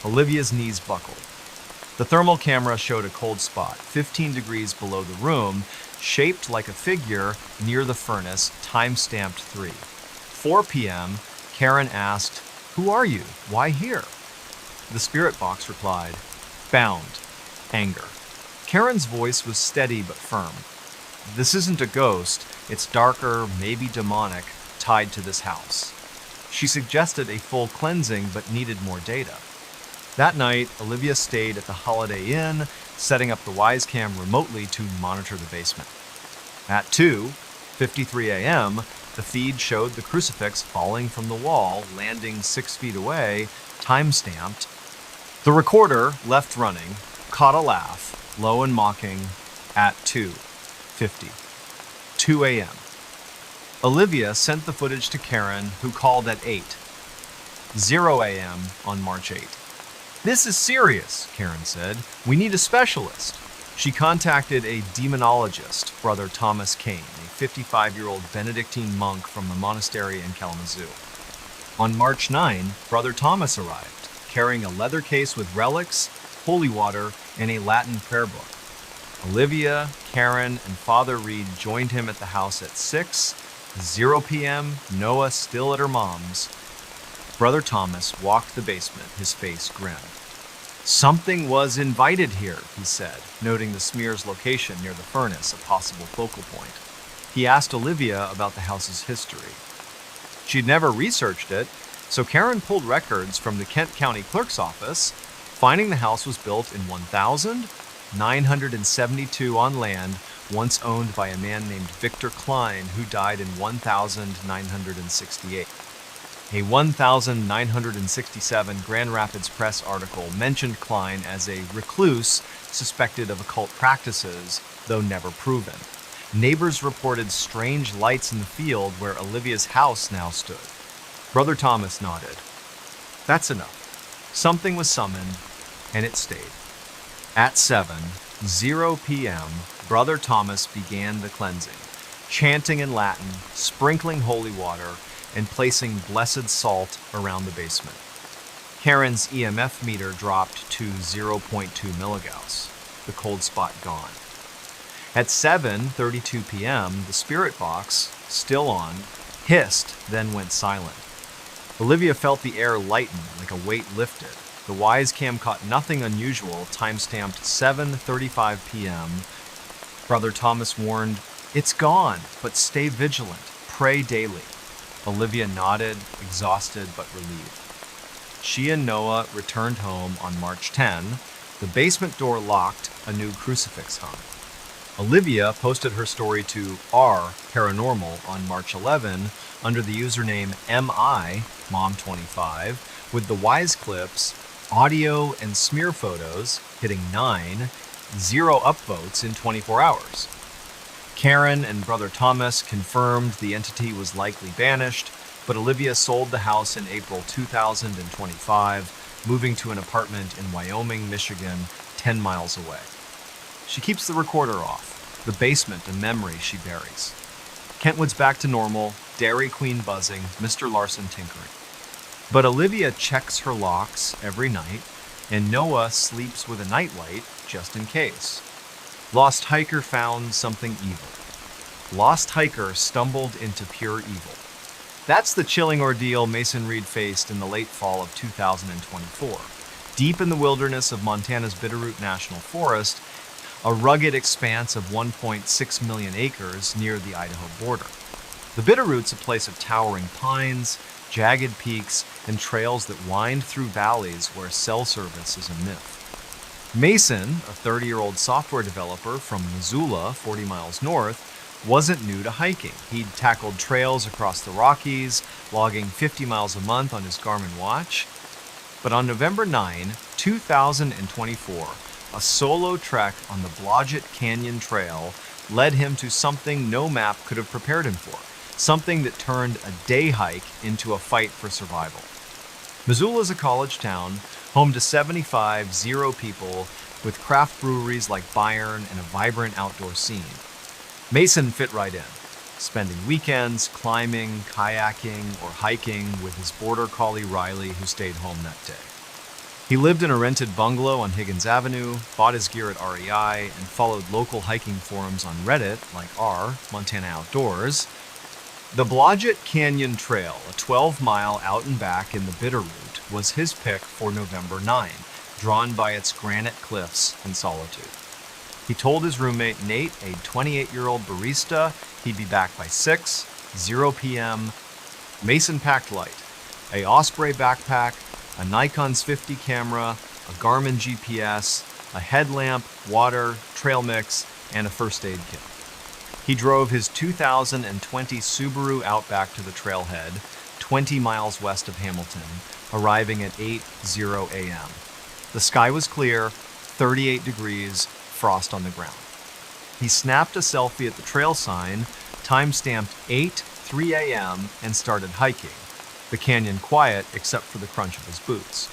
Olivia's knees buckled. The thermal camera showed a cold spot, 15 degrees below the room, shaped like a figure near the furnace, time-stamped 3. 4 p.m., Karen asked, "Who are you? Why here?" The spirit box replied, "Bound. Anger." Karen's voice was steady but firm. "This isn't a ghost. It's darker, maybe demonic, tied to this house." She suggested a full cleansing but needed more data. That night, Olivia stayed at the Holiday Inn, setting up the Wisecam remotely to monitor the basement. At 2:53 a.m., the feed showed the crucifix falling from the wall, landing 6 feet away, time-stamped. The recorder, left running, caught a laugh, low and mocking, at 2:50. 2 a.m. Olivia sent the footage to Karen, who called at 8:00 a.m. on March 8. "This is serious," Karen said. "We need a specialist." She contacted a demonologist, Brother Thomas Kane, a 55-year-old Benedictine monk from a monastery in Kalamazoo. On March 9, Brother Thomas arrived, carrying a leather case with relics, holy water, and a Latin prayer book. Olivia, Karen, and Father Reed joined him at the house at 6:00 p.m., Noah still at her mom's. Brother Thomas walked the basement, his face grim. "Something was invited here," he said, noting the smear's location near the furnace, a possible focal point. He asked Olivia about the house's history. She'd never researched it, so Karen pulled records from the Kent County Clerk's office, finding the house was built in 1972 on land once owned by a man named Victor Klein, who died in 1968. A 1967 Grand Rapids Press article mentioned Klein as a recluse suspected of occult practices, though never proven. Neighbors reported strange lights in the field where Olivia's house now stood. Brother Thomas nodded. "That's enough." Something was summoned, and it stayed. At 7:00 p.m., Brother Thomas began the cleansing, chanting in Latin, sprinkling holy water, and placing blessed salt around the basement. Karen's EMF meter dropped to 0.2 milligauss, the cold spot gone. At 7:32 p.m., the spirit box, still on, hissed, then went silent. Olivia felt the air lighten like a weight lifted. The Wisecam caught nothing unusual, time-stamped 7:35 p.m. Brother Thomas warned, "It's gone, but stay vigilant. Pray daily." Olivia nodded, exhausted but relieved. She and Noah returned home on March 10. The basement door locked, a new crucifix hung. Olivia posted her story to R Paranormal on March 11 under the username MI Mom25 with the Wise clips, audio, and smear photos hitting 0 upvotes in 24 hours. Karen and Brother Thomas confirmed the entity was likely banished, but Olivia sold the house in April 2025, moving to an apartment in Wyoming, Michigan, 10 miles away. She keeps the recorder off, the basement a memory she buries. Kentwood's back to normal, Dairy Queen buzzing, Mr. Larson tinkering. But Olivia checks her locks every night, and Noah sleeps with a nightlight just in case. Lost hiker found something evil. Lost hiker stumbled into pure evil. That's the chilling ordeal Mason Reed faced in the late fall of 2024. Deep in the wilderness of Montana's Bitterroot National Forest, a rugged expanse of 1.6 million acres near the Idaho border. The Bitterroot's a place of towering pines, jagged peaks, and trails that wind through valleys where cell service is a myth. Mason, a 30-year-old software developer from Missoula, 40 miles north, wasn't new to hiking. He'd tackled trails across the Rockies, logging 50 miles a month on his Garmin watch. But on November 9, 2024, a solo trek on the Blodgett Canyon Trail led him to something no map could have prepared him for, something that turned a day hike into a fight for survival. Missoula is a college town, home to 75 zero people with craft breweries like Bayern and a vibrant outdoor scene. Mason fit right in, spending weekends climbing, kayaking, or hiking with his border collie Riley, who stayed home that day. He lived in a rented bungalow on Higgins Avenue, bought his gear at REI, and followed local hiking forums on Reddit like r, Montana Outdoors. The Blodgett Canyon Trail, a 12-mile out and back in the Bitterroot, was his pick for November 9, drawn by its granite cliffs and solitude. He told his roommate Nate, a 28-year-old barista, he'd be back by 0 p.m. Mason packed light, a Osprey backpack, a Nikon's 50 camera, a Garmin GPS, a headlamp, water, trail mix, and a first aid kit. He drove his 2020 Subaru Outback to the trailhead, 20 miles west of Hamilton, arriving at 8:00 a.m. The sky was clear, 38 degrees, frost on the ground. He snapped a selfie at the trail sign, time-stamped 8:03 a.m., and started hiking, the canyon quiet except for the crunch of his boots.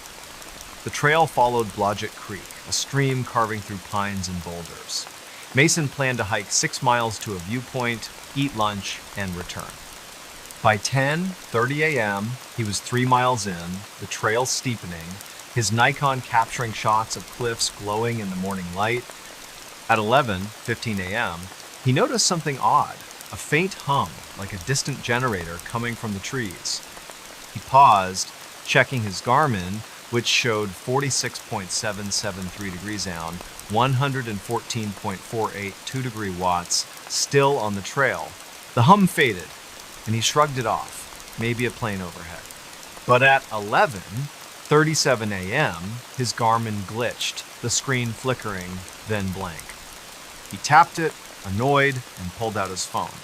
The trail followed Blodgett Creek, a stream carving through pines and boulders. Mason planned to hike 6 miles to a viewpoint, eat lunch, and return. By 10:30 a.m., he was 3 miles in, the trail steepening, his Nikon capturing shots of cliffs glowing in the morning light. At 11:15 a.m., he noticed something odd, a faint hum, like a distant generator coming from the trees. He paused, checking his Garmin, which showed 46.773 degrees down, 114.48 2-degree watts, still on the trail. The hum faded, and he shrugged it off, maybe a plane overhead. But at 11:37 a.m., his Garmin glitched, the screen flickering, then blank. He tapped it, annoyed, and pulled out his phone,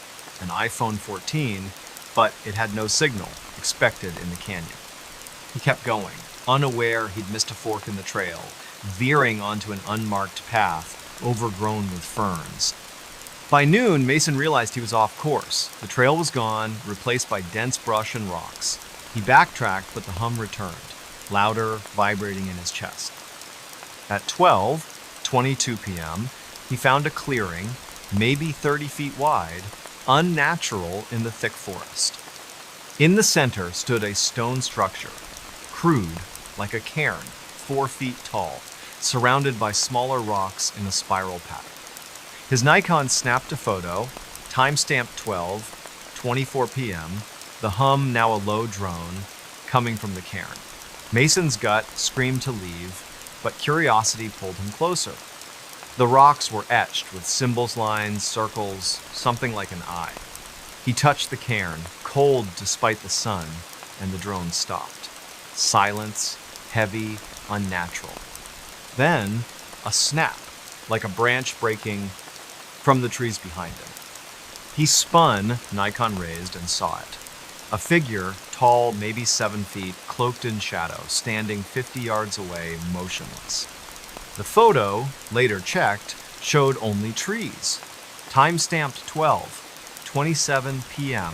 an iPhone 14, but it had no signal, expected in the canyon. He kept going, unaware he'd missed a fork in the trail, veering onto an unmarked path, overgrown with ferns. By noon, Mason realized he was off course. The trail was gone, replaced by dense brush and rocks. He backtracked, but the hum returned, louder, vibrating in his chest. At 12:22 p.m., he found a clearing, maybe 30 feet wide, unnatural in the thick forest. In the center stood a stone structure, crude, like a cairn, 4 feet tall, surrounded by smaller rocks in a spiral pattern. His Nikon snapped a photo, time-stamped 12:24 p.m., the hum now a low drone, coming from the cairn. Mason's gut screamed to leave, but curiosity pulled him closer. The rocks were etched with symbols, lines, circles, something like an eye. He touched the cairn, cold despite the sun, and the drone stopped. Silence, heavy, unnatural. Then, a snap, like a branch breaking from the trees behind him. He spun, Nikon raised, and saw it. A figure, tall, maybe 7 feet, cloaked in shadow, standing 50 yards away, motionless. The photo, later checked, showed only trees. Time-stamped 12:27 p.m.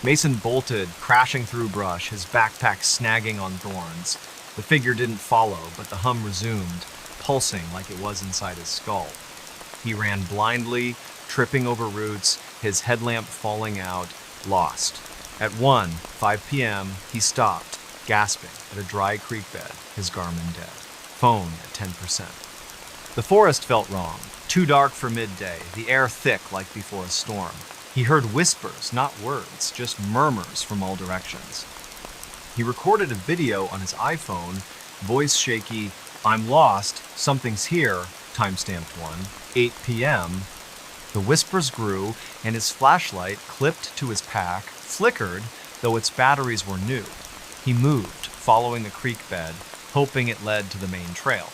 Mason bolted, crashing through brush, his backpack snagging on thorns. The figure didn't follow, but the hum resumed, pulsing like it was inside his skull. He ran blindly, tripping over roots, his headlamp falling out, lost. At 1:05 p.m., he stopped, gasping, at a dry creek bed, his Garmin dead. phone at 10%. The forest felt wrong. Too dark for midday, the air thick like before a storm. He heard whispers, not words, just murmurs from all directions. He recorded a video on his iPhone, voice shaky, "I'm lost, something's here," timestamped 8 p.m. The whispers grew, and his flashlight, clipped to his pack, flickered, though its batteries were new. He moved, following the creek bed, hoping it led to the main trail.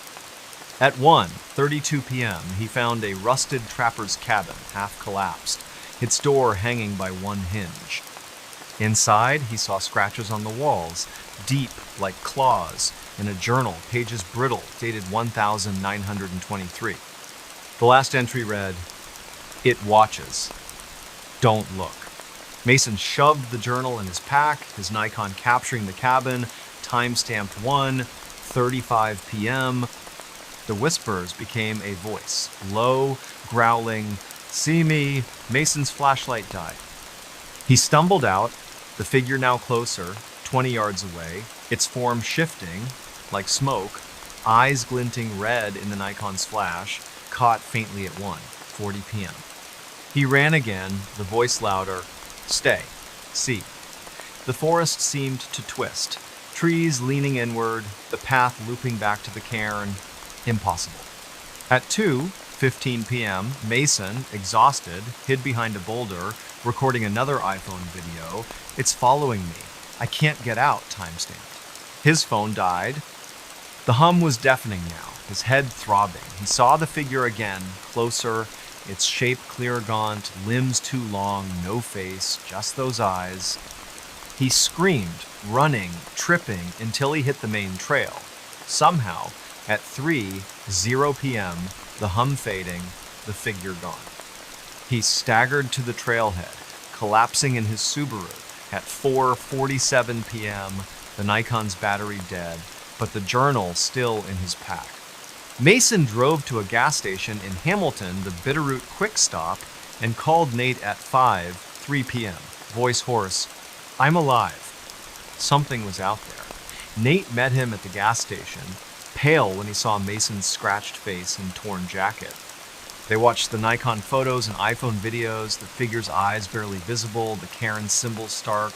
At 1:32 p.m., he found a rusted trapper's cabin, half collapsed, its door hanging by one hinge. Inside, he saw scratches on the walls, deep like claws, in a journal, pages brittle, dated 1923. The last entry read, "It watches. Don't look." Mason shoved the journal in his pack, his Nikon capturing the cabin, time-stamped 1:35 p.m. The whispers became a voice, low, growling, "See me." Mason's flashlight died. He stumbled out, the figure now closer, 20 yards away, its form shifting, like smoke, eyes glinting red in the Nikon's flash, caught faintly at 1:40 p.m. He ran again, the voice louder, "Stay. See." The forest seemed to twist, trees leaning inward, the path looping back to the cairn. Impossible. At 2:15 p.m., Mason, exhausted, hid behind a boulder, recording another iPhone video. "It's following me. I can't get out," timestamped. His phone died. The hum was deafening now, his head throbbing. He saw the figure again, closer, its shape clear gaunt, limbs too long, no face, just those eyes. He screamed, running, tripping, until he hit the main trail. Somehow, at 3:00 p.m., the hum fading, the figure gone. He staggered to the trailhead, collapsing in his Subaru. At 4:47 p.m., the Nikon's battery dead, but the journal still in his pack. Mason drove to a gas station in Hamilton, the Bitterroot Quick Stop, and called Nate at 5:03 p.m., voice hoarse, "I'm alive." Something was out there. Nate met him at the gas station, pale when he saw Mason's scratched face and torn jacket. They watched the Nikon photos and iPhone videos, the figure's eyes barely visible, the cairn symbol stark.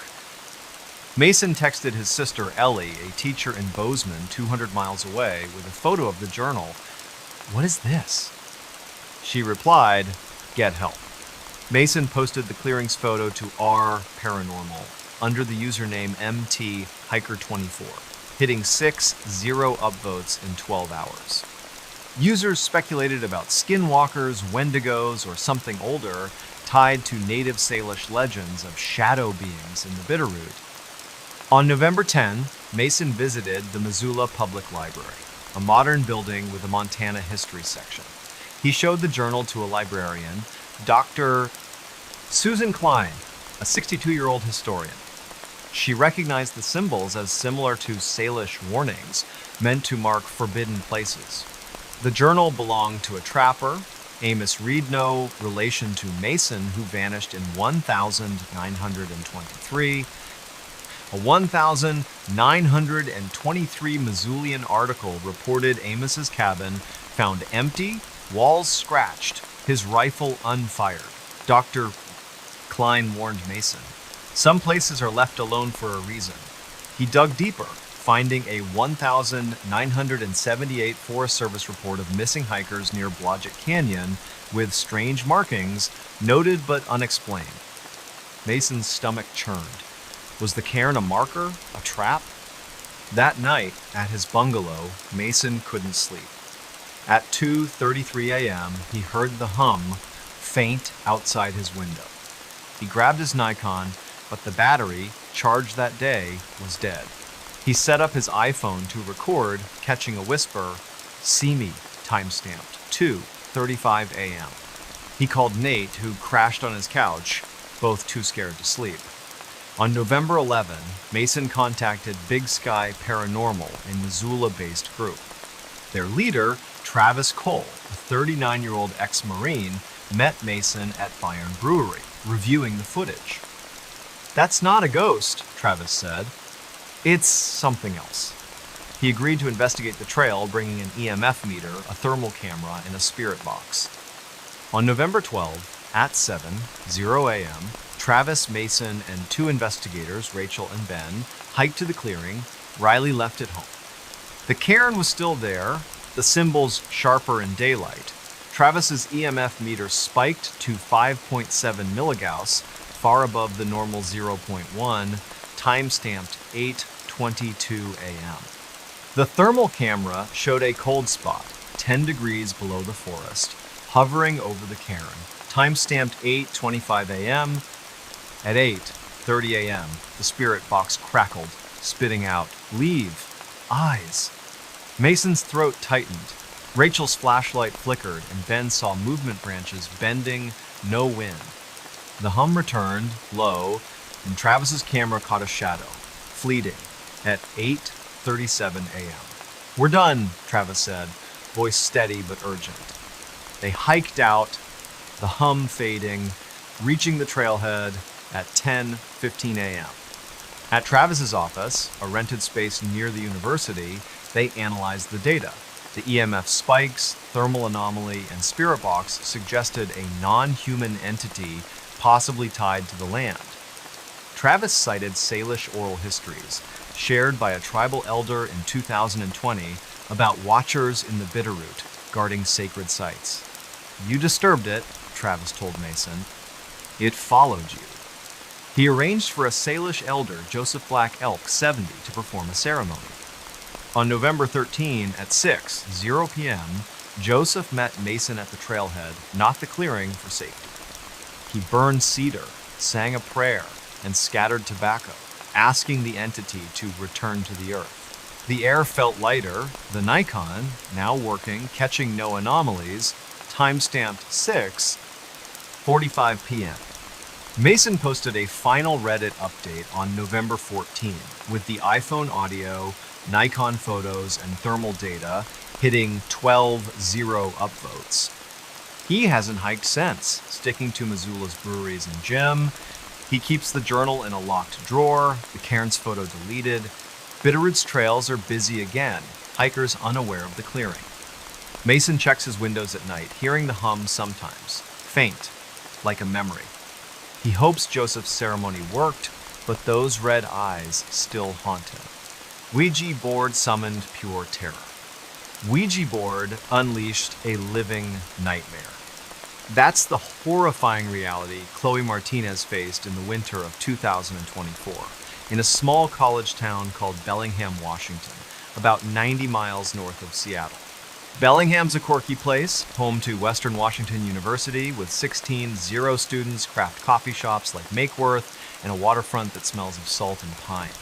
Mason texted his sister Ellie, a teacher in Bozeman, 200 miles away, with a photo of the journal. "What is this?" She replied, "Get help." Mason posted the clearings photo to R Paranormal under the username MT-Hiker24, hitting 6-0 upvotes in 12 hours. Users speculated about skinwalkers, wendigos, or something older, tied to native Salish legends of shadow beings in the Bitterroot. On November 10, Mason visited the Missoula Public Library, a modern building with a Montana history section. He showed the journal to a librarian, Dr. Susan Klein, a 62-year-old historian. She recognized the symbols as similar to Salish warnings, meant to mark forbidden places. The journal belonged to a trapper, Amos Reed, no relation to Mason, who vanished in 1923. A 1923 Missoulian article reported Amos's cabin found empty, walls scratched, his rifle unfired. Dr. Klein warned Mason, "Some places are left alone for a reason." He dug deeper, finding a 1978 Forest Service report of missing hikers near Blodgett Canyon with strange markings, noted but unexplained. Mason's stomach churned. Was the cairn a marker? A trap? That night, at his bungalow, Mason couldn't sleep. At 2:33 a.m., he heard the hum faint outside his window. He grabbed his Nikon, but the battery, charged that day, was dead. He set up his iPhone to record, catching a whisper, "See me," timestamped 2:35 a.m. He called Nate, who crashed on his couch, both too scared to sleep. On November 11, Mason contacted Big Sky Paranormal, a Missoula-based group. Their leader, Travis Cole, a 39-year-old ex-Marine, met Mason at Bayern Brewery, reviewing the footage. "That's not a ghost," Travis said. "It's something else." He agreed to investigate the trail, bringing an EMF meter, a thermal camera, and a spirit box. On November 12, at 7:00 a.m., Travis, Mason, and two investigators, Rachel and Ben, hiked to the clearing. Riley left it home. The cairn was still there, the symbols sharper in daylight. Travis's EMF meter spiked to 5.7 milligauss, far above the normal 0.1, time-stamped 8:22 a.m. The thermal camera showed a cold spot, 10 degrees below the forest, hovering over the cairn, time-stamped 8:25 a.m. At 8:30 a.m., the spirit box crackled, spitting out, "Leave. Eyes." Mason's throat tightened. Rachel's flashlight flickered, and Ben saw movement branches bending, no wind. The hum returned, low, and Travis's camera caught a shadow, fleeting, at 8:37 a.m. "We're done," Travis said, voice steady but urgent. They hiked out, the hum fading, reaching the trailhead at 10:15 a.m. At Travis's office, a rented space near the university, they analyzed the data. The EMF spikes, thermal anomaly, and spirit box suggested a non-human entity possibly tied to the land. Travis cited Salish oral histories, shared by a tribal elder in 2020, about watchers in the Bitterroot guarding sacred sites. "You disturbed it," Travis told Mason. "It followed you." He arranged for a Salish elder, Joseph Black Elk, 70, to perform a ceremony. On November 13 at 6:00 p.m., Joseph met Mason at the trailhead, not the clearing, for safety. He burned cedar, sang a prayer, and scattered tobacco, asking the entity to return to the earth. The air felt lighter, the Nikon, now working, catching no anomalies, time-stamped 6:45 p.m. Mason posted a final Reddit update on November 14, with the iPhone audio, Nikon photos, and thermal data hitting 12-0 upvotes. He hasn't hiked since, sticking to Missoula's breweries and gym. He keeps the journal in a locked drawer, the cairn's photo deleted. Bitterroot's trails are busy again, hikers unaware of the clearing. Mason checks his windows at night, hearing the hum sometimes, faint, like a memory. He hopes Joseph's ceremony worked, but those red eyes still haunt him. Ouija board summoned pure terror. Ouija board unleashed a living nightmare. That's the horrifying reality Chloe Martinez faced in the winter of 2024, in a small college town called Bellingham, Washington, about 90 miles north of Seattle. Bellingham's a quirky place, home to Western Washington University, with 16 zero students, craft coffee shops like Makeworth, and a waterfront that smells of salt and pine.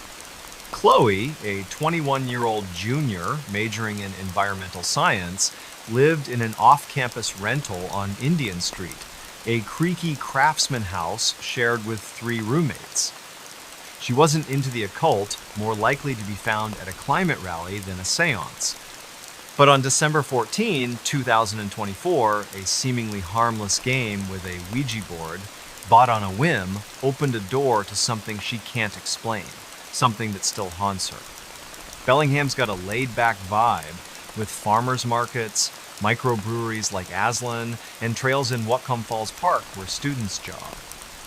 Chloe, a 21-year-old junior majoring in environmental science, lived in an off-campus rental on Indian Street, a creaky craftsman house shared with 3 roommates. She wasn't into the occult, more likely to be found at a climate rally than a seance. But on December 14, 2024, a seemingly harmless game with a Ouija board, bought on a whim, opened a door to something she can't explain, something that still haunts her. Bellingham's got a laid-back vibe, with farmers markets, microbreweries like Aslan, and trails in Whatcom Falls Park where students jog.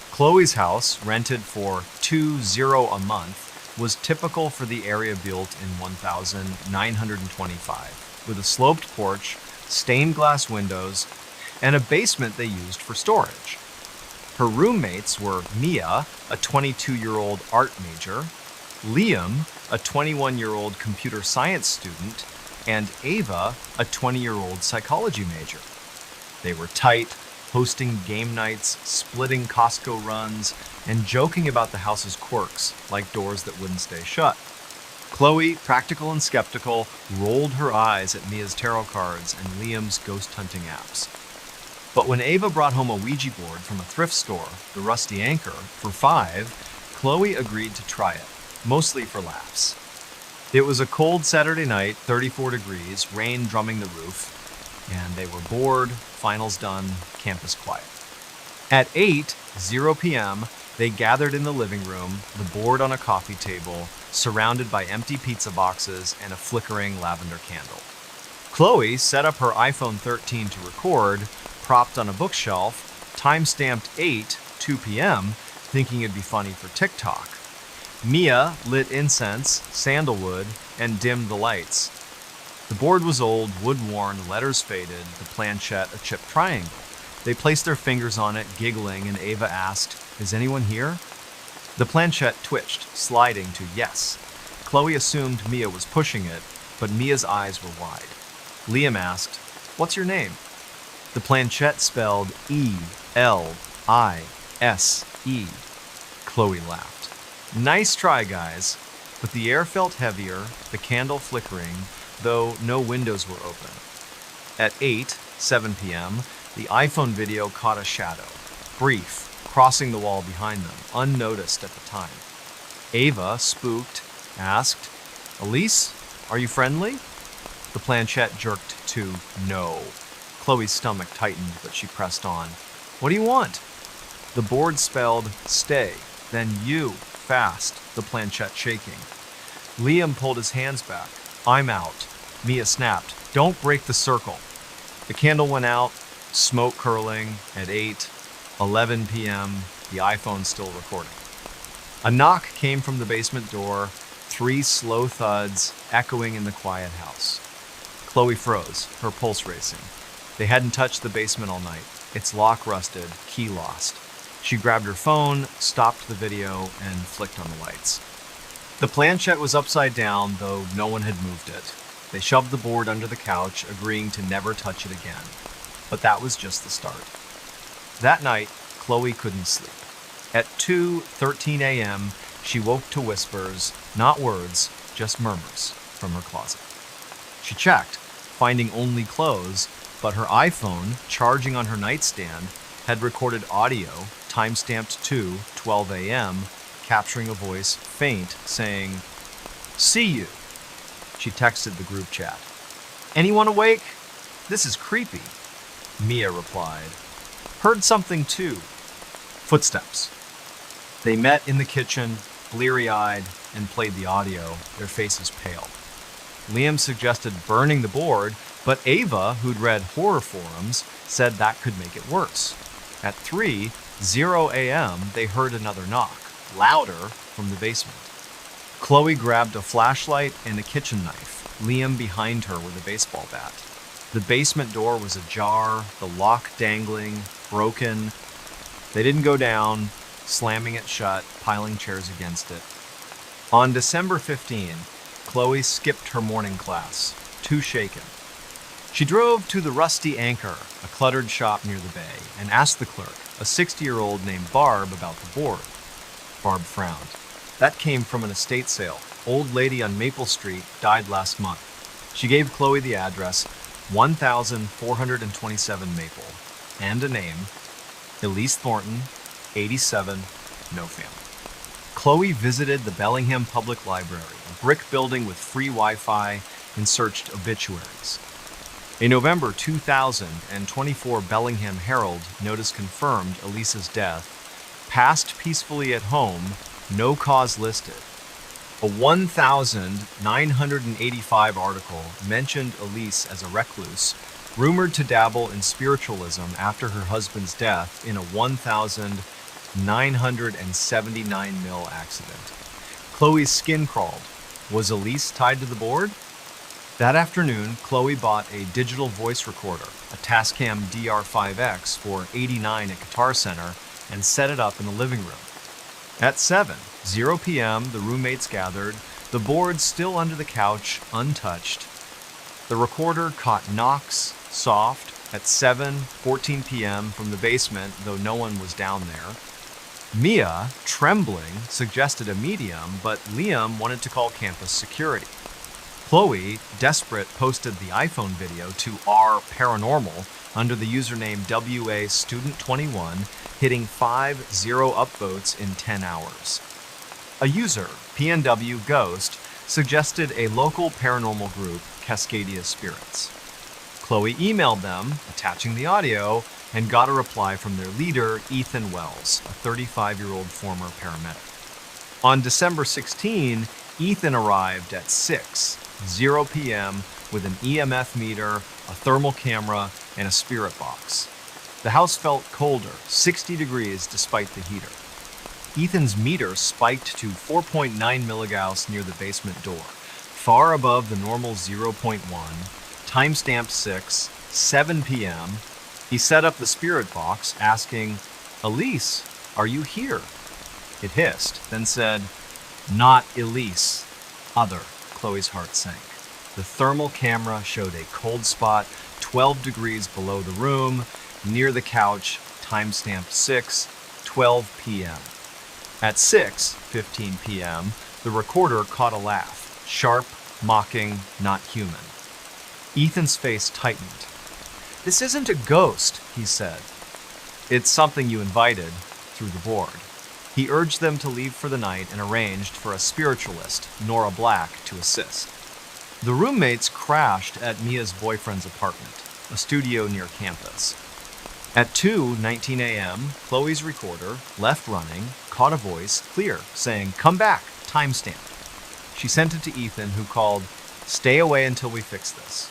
Chloe's house, rented for $2.00 a month, was typical for the area built in 1925, with a sloped porch, stained glass windows, and a basement they used for storage. Her roommates were Mia, a 22-year-old art major, Liam, a 21-year-old computer science student, and Ava, a 20-year-old psychology major. They were tight, hosting game nights, splitting Costco runs, and joking about the house's quirks, like doors that wouldn't stay shut. Chloe, practical and skeptical, rolled her eyes at Mia's tarot cards and Liam's ghost hunting apps. But when Ava brought home a Ouija board from a thrift store, the Rusty Anchor, for $5, Chloe agreed to try it, mostly for laughs. It was a cold Saturday night, 34 degrees, rain drumming the roof, and they were bored, finals done, campus quiet. At 8:00 p.m., They gathered in the living room, the board on a coffee table, surrounded by empty pizza boxes and a flickering lavender candle. Chloe set up her iPhone 13 to record, propped on a bookshelf, time-stamped 2 p.m., thinking it'd be funny for TikTok. Mia lit incense, sandalwood, and dimmed the lights. The board was old, wood-worn, letters faded, the planchette a chipped triangle. They placed their fingers on it, giggling, and Ava asked, "Is anyone here?" The planchette twitched, sliding to yes. Chloe assumed Mia was pushing it, but Mia's eyes were wide. Liam asked, "What's your name?" The planchette spelled E-L-I-S-E. Chloe laughed. "Nice try, guys." But the air felt heavier, the candle flickering, though no windows were open. At 7 p.m., the iPhone video caught a shadow, brief, crossing the wall behind them, unnoticed at the time. Ava, spooked, asked, "Elise, are you friendly?" The planchette jerked to no. Chloe's stomach tightened, but she pressed on. "What do you want?" The board spelled stay, then you, fast, the planchette shaking. Liam pulled his hands back. "I'm out." Mia snapped, "Don't break the circle." The candle went out, smoke curling at 11 p.m., the iPhone still recording. A knock came from the basement door, 3 slow thuds echoing in the quiet house. Chloe froze, her pulse racing. They hadn't touched the basement all night. Its lock rusted, key lost. She grabbed her phone, stopped the video, and flicked on the lights. The planchette was upside down, though no one had moved it. They shoved the board under the couch, agreeing to never touch it again. But that was just the start. That night, Chloe couldn't sleep. At 2:13 a.m., she woke to whispers, not words, just murmurs, from her closet. She checked, finding only clothes, but her iPhone, charging on her nightstand, had recorded audio, time-stamped 2:12 a.m., capturing a voice, faint, saying, "See you." She texted the group chat. "Anyone awake? This is creepy." Mia replied, "Heard something too." Footsteps. They met in the kitchen, bleary-eyed, and played the audio, their faces pale. Liam suggested burning the board, but Ava, who'd read horror forums, said that could make it worse. At 3:00 a.m., they heard another knock, louder, from the basement. Chloe grabbed a flashlight and a kitchen knife, Liam behind her with a baseball bat. The basement door was ajar, the lock dangling, broken. They didn't go down, slamming it shut, piling chairs against it. On December 15, Chloe skipped her morning class, too shaken. She drove to the Rusty Anchor, a cluttered shop near the bay, and asked the clerk, a 60-year-old named Barb, about the board. Barb frowned. That came from an estate sale. Old lady on Maple Street died last month. She gave Chloe the address, 1427 Maple, and a name, Elise Thornton, 87, no family. Chloe visited the Bellingham Public Library, a brick building with free Wi-Fi, and searched obituaries. A November 2024 Bellingham Herald notice confirmed Elise's death. Passed peacefully at home, no cause listed. A 1985 article mentioned Elise as a recluse, rumored to dabble in spiritualism after her husband's death in a 1979 mill accident. Chloe's skin crawled. Was Elise tied to the board? That afternoon, Chloe bought a digital voice recorder, a Tascam DR5X for $89 at Guitar Center, and set it up in the living room. At 7:00 p.m., the roommates gathered, the board still under the couch, untouched. The recorder caught knocks, soft, at 7:14 p.m. from the basement, though no one was down there. Mia, trembling, suggested a medium, but Liam wanted to call campus security. Chloe, desperate, posted the iPhone video to R Paranormal under the username WAStudent21, hitting 50 upvotes in 10 hours. A user, PNW Ghost, suggested a local paranormal group, Cascadia Spirits. Chloe emailed them, attaching the audio, and got a reply from their leader, Ethan Wells, a 35-year-old former paramedic. On December 16, Ethan arrived at 6:00 p.m. with an EMF meter, a thermal camera, and a spirit box. The house felt colder, 60 degrees despite the heater. Ethan's meter spiked to 4.9 milligauss near the basement door, far above the normal 0.1, timestamp 7 p.m. He set up the spirit box, asking, "Elise, are you here?" It hissed, then said, "Not Elise, other." Chloe's heart sank. The thermal camera showed a cold spot 12 degrees below the room, near the couch, timestamp 6:12 p.m. At 6:15 p.m., the recorder caught a laugh, sharp, mocking, not human. Ethan's face tightened. "This isn't a ghost," he said. "It's something you invited through the board." He urged them to leave for the night and arranged for a spiritualist, Nora Black, to assist. The roommates crashed at Mia's boyfriend's apartment, a studio near campus. At 2:19 a.m., Chloe's recorder, left running, caught a voice, clear, saying, "Come back, timestamp." She sent it to Ethan, who called, "Stay away until we fix this."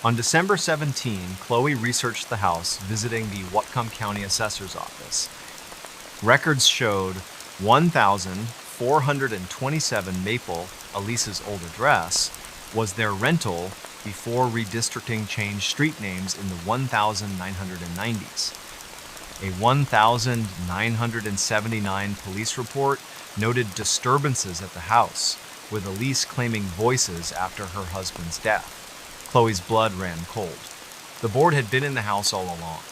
On December 17, Chloe researched the house, visiting the Whatcom County Assessor's Office. Records showed 1,427 Maple, Elise's old address, was their rental before redistricting changed street names in the 1990s. A 1,979 police report noted disturbances at the house, with Elise claiming voices after her husband's death. Chloe's blood ran cold. The board had been in the house all along.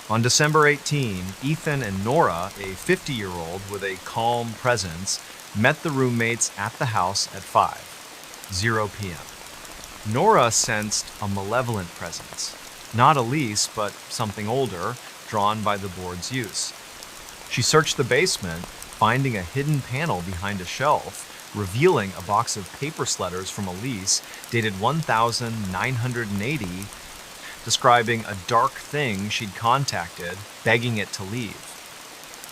On December 18, Ethan and Nora, a 50-year-old with a calm presence, met the roommates at the house at 5:00 p.m. Nora sensed a malevolent presence, not Elise, but something older, drawn by the board's use. She searched the basement, finding a hidden panel behind a shelf, revealing a box of paper letters from Elise dated 1980, describing a dark thing she'd contacted, begging it to leave.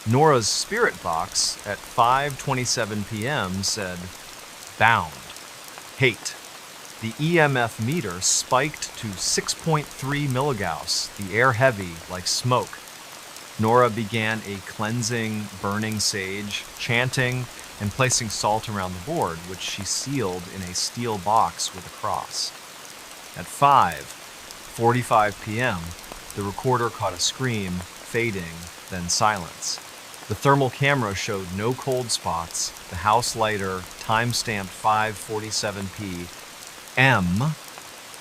Nora's spirit box at 5:27 p.m. said, "Bound. Hate." The EMF meter spiked to 6.3 milligauss, the air heavy like smoke. Nora began a cleansing, burning sage, chanting, and placing salt around the board, which she sealed in a steel box with a cross. At 5:45 p.m., the recorder caught a scream, fading, then silence. The thermal camera showed no cold spots, the house lighter, timestamped 5:47 p.m.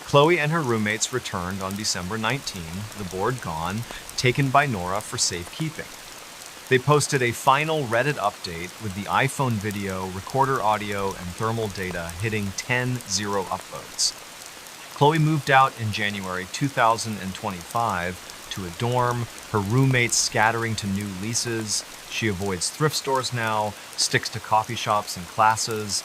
Chloe and her roommates returned on December 19, the board gone, taken by Nora for safekeeping. They posted a final Reddit update with the iPhone video, recorder audio, and thermal data hitting 10-0 upvotes. Chloe moved out in January 2025 to a dorm, her roommates scattering to new leases. She avoids thrift stores now, sticks to coffee shops and classes.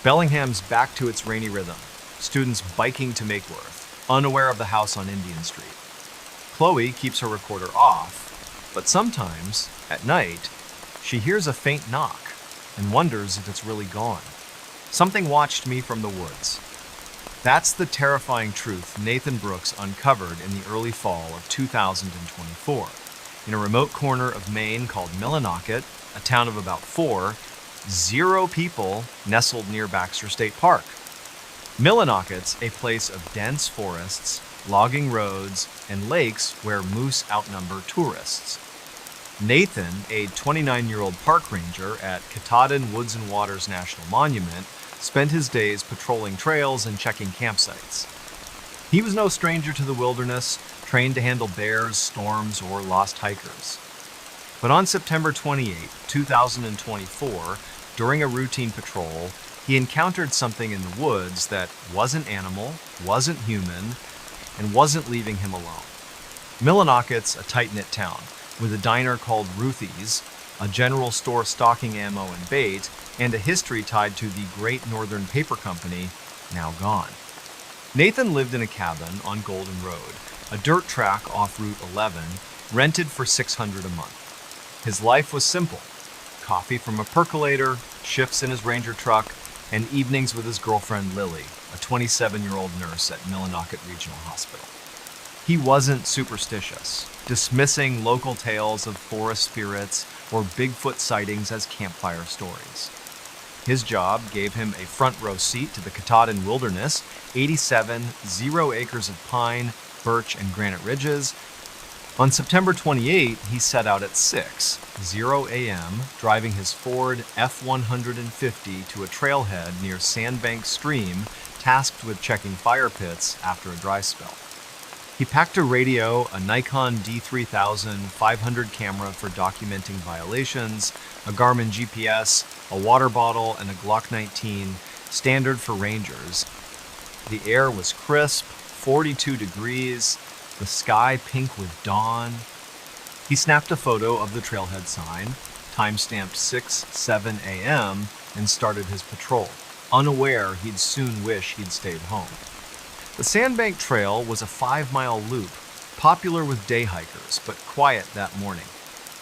Bellingham's back to its rainy rhythm, students biking to Makeworth, unaware of the house on Indian Street. Chloe keeps her recorder off, but sometimes, at night, she hears a faint knock and wonders if it's really gone. Something watched me from the woods. That's the terrifying truth Nathan Brooks uncovered in the early fall of 2024 in a remote corner of Maine called Millinocket, a town of about 0 people nestled near Baxter State Park. Millinocket's a place of dense forests, logging roads, and lakes where moose outnumber tourists. Nathan, a 29-year-old park ranger at Katahdin Woods and Waters National Monument, spent his days patrolling trails and checking campsites. He was no stranger to the wilderness, trained to handle bears, storms, or lost hikers. But on September 28, 2024, during a routine patrol, he encountered something in the woods that wasn't animal, wasn't human, and wasn't leaving him alone. Millinocket's a tight-knit town, with a diner called Ruthie's, a general store stocking ammo and bait, and a history tied to the Great Northern Paper Company, now gone. Nathan lived in a cabin on Golden Road, a dirt track off Route 11, rented for $600 a month. His life was simple: coffee from a percolator, shifts in his Ranger truck, and evenings with his girlfriend Lily, a 27-year-old nurse at Millinocket Regional Hospital. He wasn't superstitious, dismissing local tales of forest spirits or Bigfoot sightings as campfire stories. His job gave him a front row seat to the Katahdin Wilderness, 87 0 acres of pine, birch, and granite ridges. On September 28, he set out at 6:00 a.m., driving his Ford F-150 to a trailhead near Sandbank Stream, tasked with checking fire pits after a dry spell. He packed a radio, a Nikon D3000 500 camera for documenting violations, a Garmin GPS, a water bottle, and a Glock 19, standard for Rangers. The air was crisp, 42 degrees, the sky pink with dawn. He snapped a photo of the trailhead sign, time-stamped 6:07 a.m., and started his patrol, unaware he'd soon wish he'd stayed home. The Sandbank Trail was a 5-mile loop, popular with day hikers, but quiet that morning.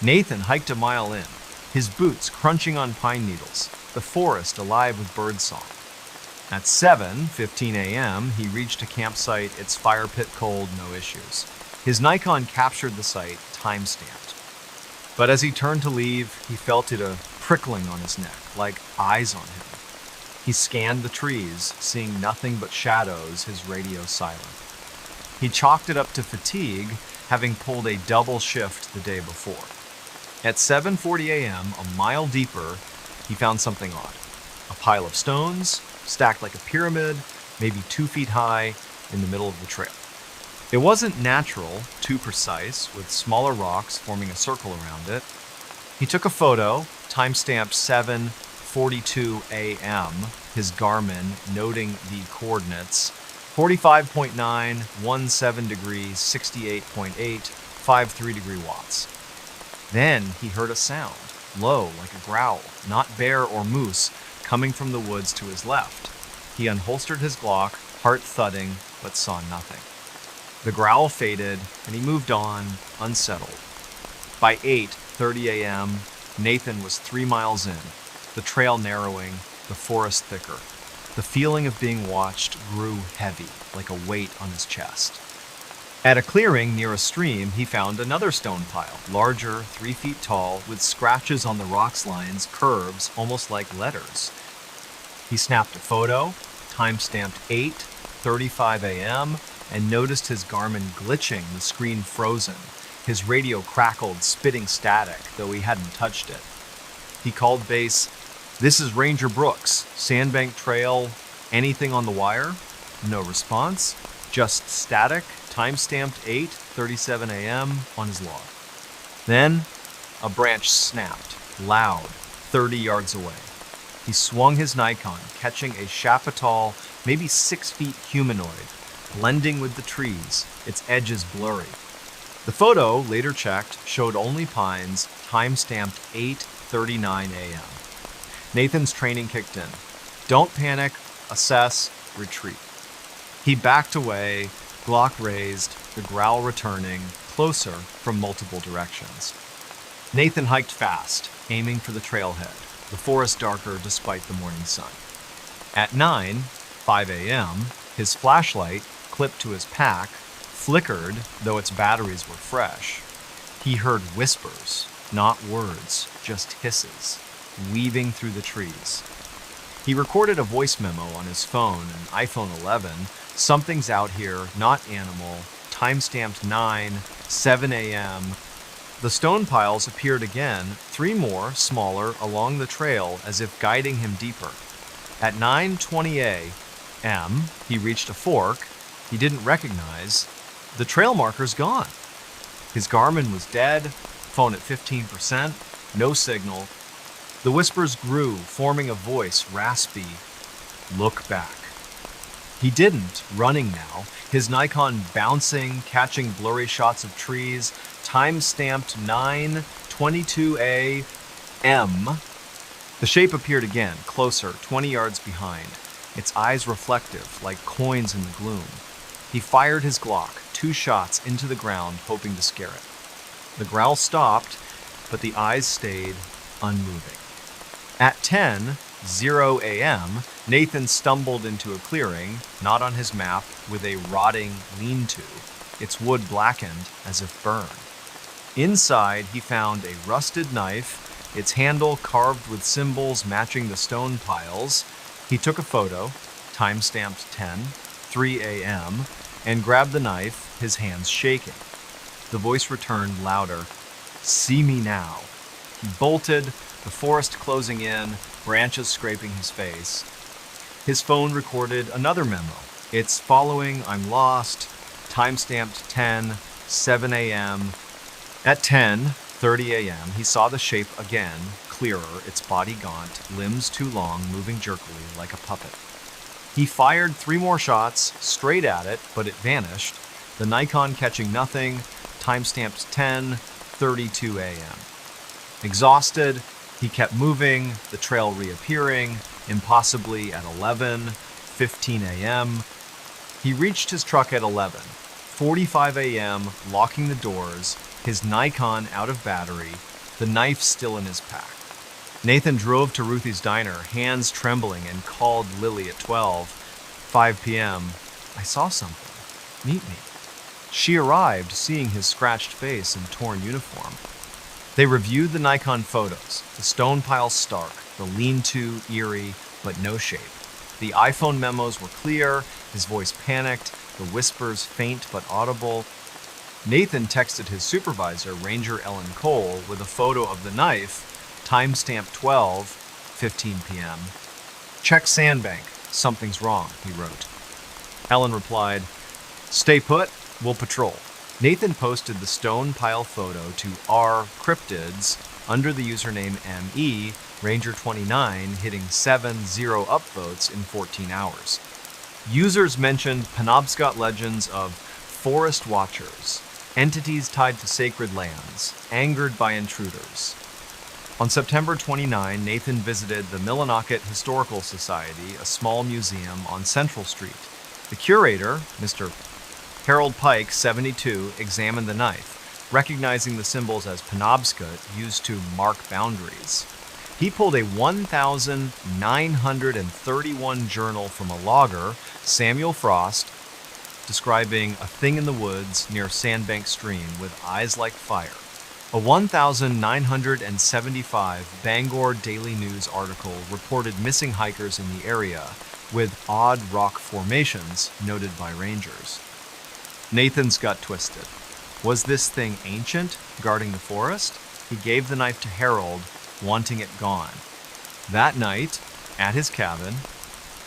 Nathan hiked a mile in, his boots crunching on pine needles, the forest alive with birdsong. At 7:15 a.m., he reached a campsite, its fire pit cold, no issues. His Nikon captured the site, time-stamped. But as he turned to leave, he felt it a prickling on his neck, like eyes on him. He scanned the trees, seeing nothing but shadows, his radio silent. He chalked it up to fatigue, having pulled a double shift the day before. At 7:40 a.m., a mile deeper, he found something odd. A pile of stones, stacked like a pyramid, maybe 2 feet high, in the middle of the trail. It wasn't natural, too precise, with smaller rocks forming a circle around it. He took a photo, time-stamped 7:42 a.m., his Garmin noting the coordinates: 45.9, 17 degrees, 68.8, 53 degree watts. Then he heard a sound, low like a growl, not bear or moose, coming from the woods to his left. He unholstered his Glock, heart thudding, but saw nothing. The growl faded, and he moved on, unsettled. By 8:30 a.m., Nathan was 3 miles in, the trail narrowing, the forest thicker. The feeling of being watched grew heavy, like a weight on his chest. At a clearing near a stream, he found another stone pile, larger, 3 feet tall, with scratches on the rock's lines, curves, almost like letters. He snapped a photo, time-stamped 8:35 a.m., and noticed his Garmin glitching, the screen frozen. His radio crackled, spitting static, though he hadn't touched it. He called base. "This is Ranger Brooks, Sandbank Trail, anything on the wire?" No response, just static, time-stamped 8:37 a.m. on his log. Then, a branch snapped, loud, 30 yards away. He swung his Nikon, catching a Chapital, maybe 6 feet humanoid, blending with the trees, its edges blurry. The photo, later checked, showed only pines, time-stamped 8:39 a.m. Nathan's training kicked in. Don't panic, assess, retreat. He backed away, Glock raised, the growl returning, closer from multiple directions. Nathan hiked fast, aiming for the trailhead, the forest darker despite the morning sun. At 9:05 a.m., his flashlight, clipped to his pack, flickered, though its batteries were fresh. He heard whispers, not words, just hisses, weaving through the trees. He recorded a voice memo on his phone, an iPhone 11. "Something's out here, not animal," time-stamped 9:07 a.m. The stone piles appeared again, 3 more, smaller, along the trail as if guiding him deeper. At 9:20 a.m., he reached a fork he didn't recognize. The trail marker's gone. His Garmin was dead, phone at 15%, no signal. The whispers grew, forming a voice, raspy. "Look back." He didn't, running now, his Nikon bouncing, catching blurry shots of trees, time-stamped 9:22 a.m. The shape appeared again, closer, 20 yards behind, its eyes reflective, like coins in the gloom. He fired his Glock, 2 shots into the ground, hoping to scare it. The growl stopped, but the eyes stayed unmoving. At 10:00 a.m., Nathan stumbled into a clearing, not on his map, with a rotting lean-to, its wood blackened as if burned. Inside, he found a rusted knife, its handle carved with symbols matching the stone piles. He took a photo, time-stamped 10:03 a.m., and grabbed the knife, his hands shaking. The voice returned louder. "See me now." He bolted, the forest closing in, branches scraping his face. His phone recorded another memo. "It's following, I'm lost," time-stamped 10:07 a.m. At 10:30 a.m., he saw the shape again, clearer, its body gaunt, limbs too long, moving jerkily like a puppet. He fired 3 more shots, straight at it, but it vanished, the Nikon catching nothing, time-stamped 10:32 a.m. Exhausted, he kept moving, the trail reappearing, impossibly at 11:15 a.m. He reached his truck at 11:45 a.m., locking the doors, his Nikon out of battery, the knife still in his pack. Nathan drove to Ruthie's diner, hands trembling, and called Lily at 12:05 p.m. "I saw something. Meet me." She arrived, seeing his scratched face and torn uniform. They reviewed the Nikon photos, the stone pile stark, the lean-to eerie, but no shape. The iPhone memos were clear, his voice panicked, the whispers faint but audible. Nathan texted his supervisor, Ranger Ellen Cole, with a photo of the knife, time-stamped 12:15 p.m. "Check sandbank. Something's wrong," he wrote. Ellen replied, "Stay put. We'll patrol." Nathan posted the stone pile photo to R Cryptids under the username ME Ranger29, hitting 7-0 upvotes in 14 hours. Users mentioned Penobscot legends of forest watchers, entities tied to sacred lands, angered by intruders. On September 29, Nathan visited the Millinocket Historical Society, a small museum on Central Street. The curator, Mr. Harold Pike, 72, examined the knife, recognizing the symbols as Penobscot used to mark boundaries. He pulled a 1,931 journal from a logger, Samuel Frost, describing a thing in the woods near Sandbank Stream with eyes like fire. A 1,975 Bangor Daily News article reported missing hikers in the area, with odd rock formations noted by rangers. Nathan's gut twisted. Was this thing ancient, guarding the forest? He gave the knife to Harold, wanting it gone. That night, at his cabin,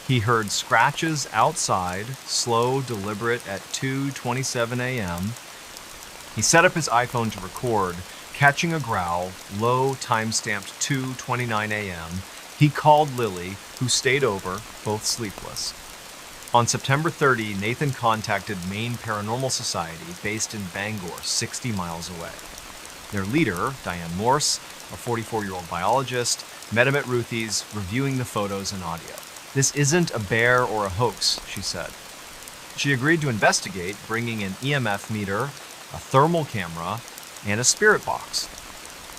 he heard scratches outside, slow, deliberate, at 2:27 a.m. He set up his iPhone to record, catching a growl, low, time-stamped 2:29 a.m. He called Lily, who stayed over, both sleepless. On September 30, Nathan contacted Maine Paranormal Society, based in Bangor, 60 miles away. Their leader, Diane Morse, a 44-year-old biologist, met him at Ruthie's, reviewing the photos and audio. "This isn't a bear or a hoax," she said. She agreed to investigate, bringing an EMF meter, a thermal camera, and a spirit box.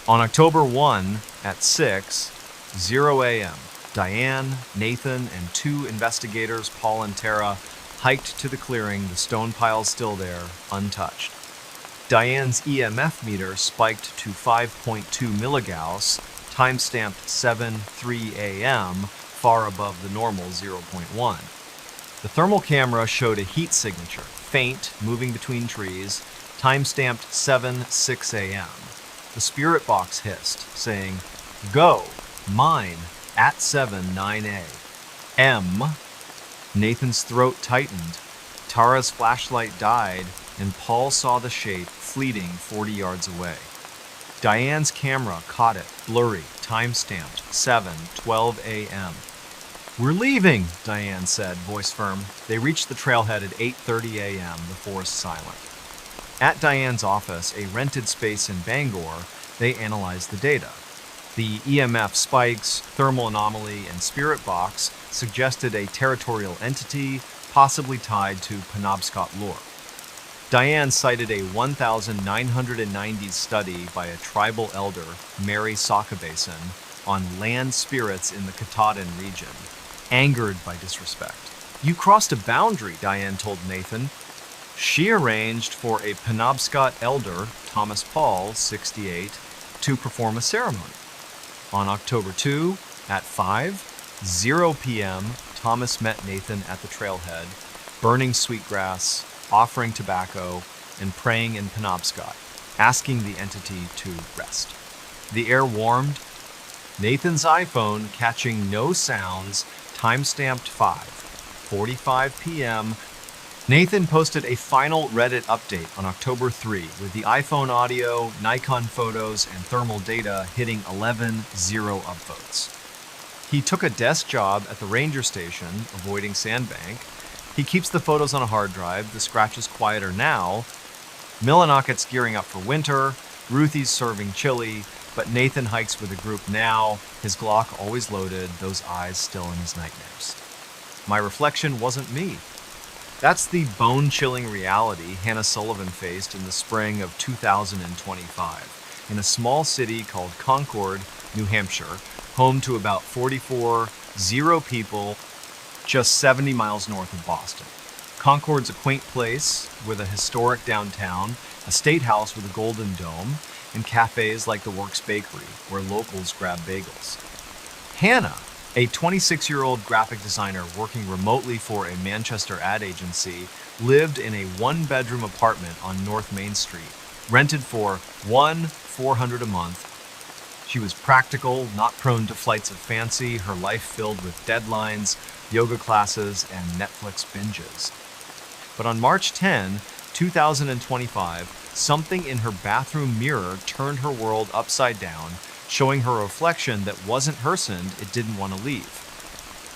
On October 1 at 6:00 a.m., Diane, Nathan, and 2 investigators, Paul and Tara, hiked to the clearing, the stone piles still there, untouched. Diane's EMF meter spiked to 5.2 milligauss, time-stamped 7:03 a.m., far above the normal 0.1. The thermal camera showed a heat signature, faint, moving between trees, time-stamped 7:06 a.m. The spirit box hissed, saying, "Go, mine, at 7:09 a.m." Nathan's throat tightened. Tara's flashlight died, and Paul saw the shape fleeting 40 yards away. Diane's camera caught it, blurry, time-stamped 7:12 a.m. "We're leaving," Diane said, voice firm. They reached the trailhead at 8:30 a.m., the forest silent. At Diane's office, a rented space in Bangor, they analyzed the data. The EMF spikes, thermal anomaly, and spirit box suggested a territorial entity, possibly tied to Penobscot lore. Diane cited a 1990s study by a tribal elder, Mary Sakabason, on land spirits in the Katahdin region, angered by disrespect. "You crossed a boundary," Diane told Nathan. She arranged for a Penobscot elder, Thomas Paul, 68, to perform a ceremony. On October 2, at 5:00 p.m., Thomas met Nathan at the trailhead, burning sweetgrass, offering tobacco, and praying in Penobscot, asking the entity to rest. The air warmed, Nathan's iPhone catching no sounds, timestamped 5:45 p.m. Nathan posted a final Reddit update on October 3 with the iPhone audio, Nikon photos, and thermal data hitting 11,000 upvotes. He took a desk job at the ranger station, avoiding Sandbank. He keeps the photos on a hard drive. The scratch is quieter now. Millinocket's gearing up for winter. Ruthie's serving chili. But Nathan hikes with a group now. His Glock always loaded, those eyes still in his nightmares. My reflection wasn't me. That's the bone-chilling reality Hannah Sullivan faced in the spring of 2025 in a small city called Concord, New Hampshire, home to about 44,000 people, just 70 miles north of Boston. Concord's a quaint place with a historic downtown, a state house with a golden dome, and cafes like the Works Bakery, where locals grab bagels. Hannah, a 26-year-old graphic designer working remotely for a Manchester ad agency, lived in a one-bedroom apartment on North Main Street, rented for $1,400 a month. She was practical, not prone to flights of fancy, her life filled with deadlines, yoga classes, and Netflix binges. But on March 10, 2025, something in her bathroom mirror turned her world upside down, showing her a reflection that wasn't hersened, it didn't want to leave.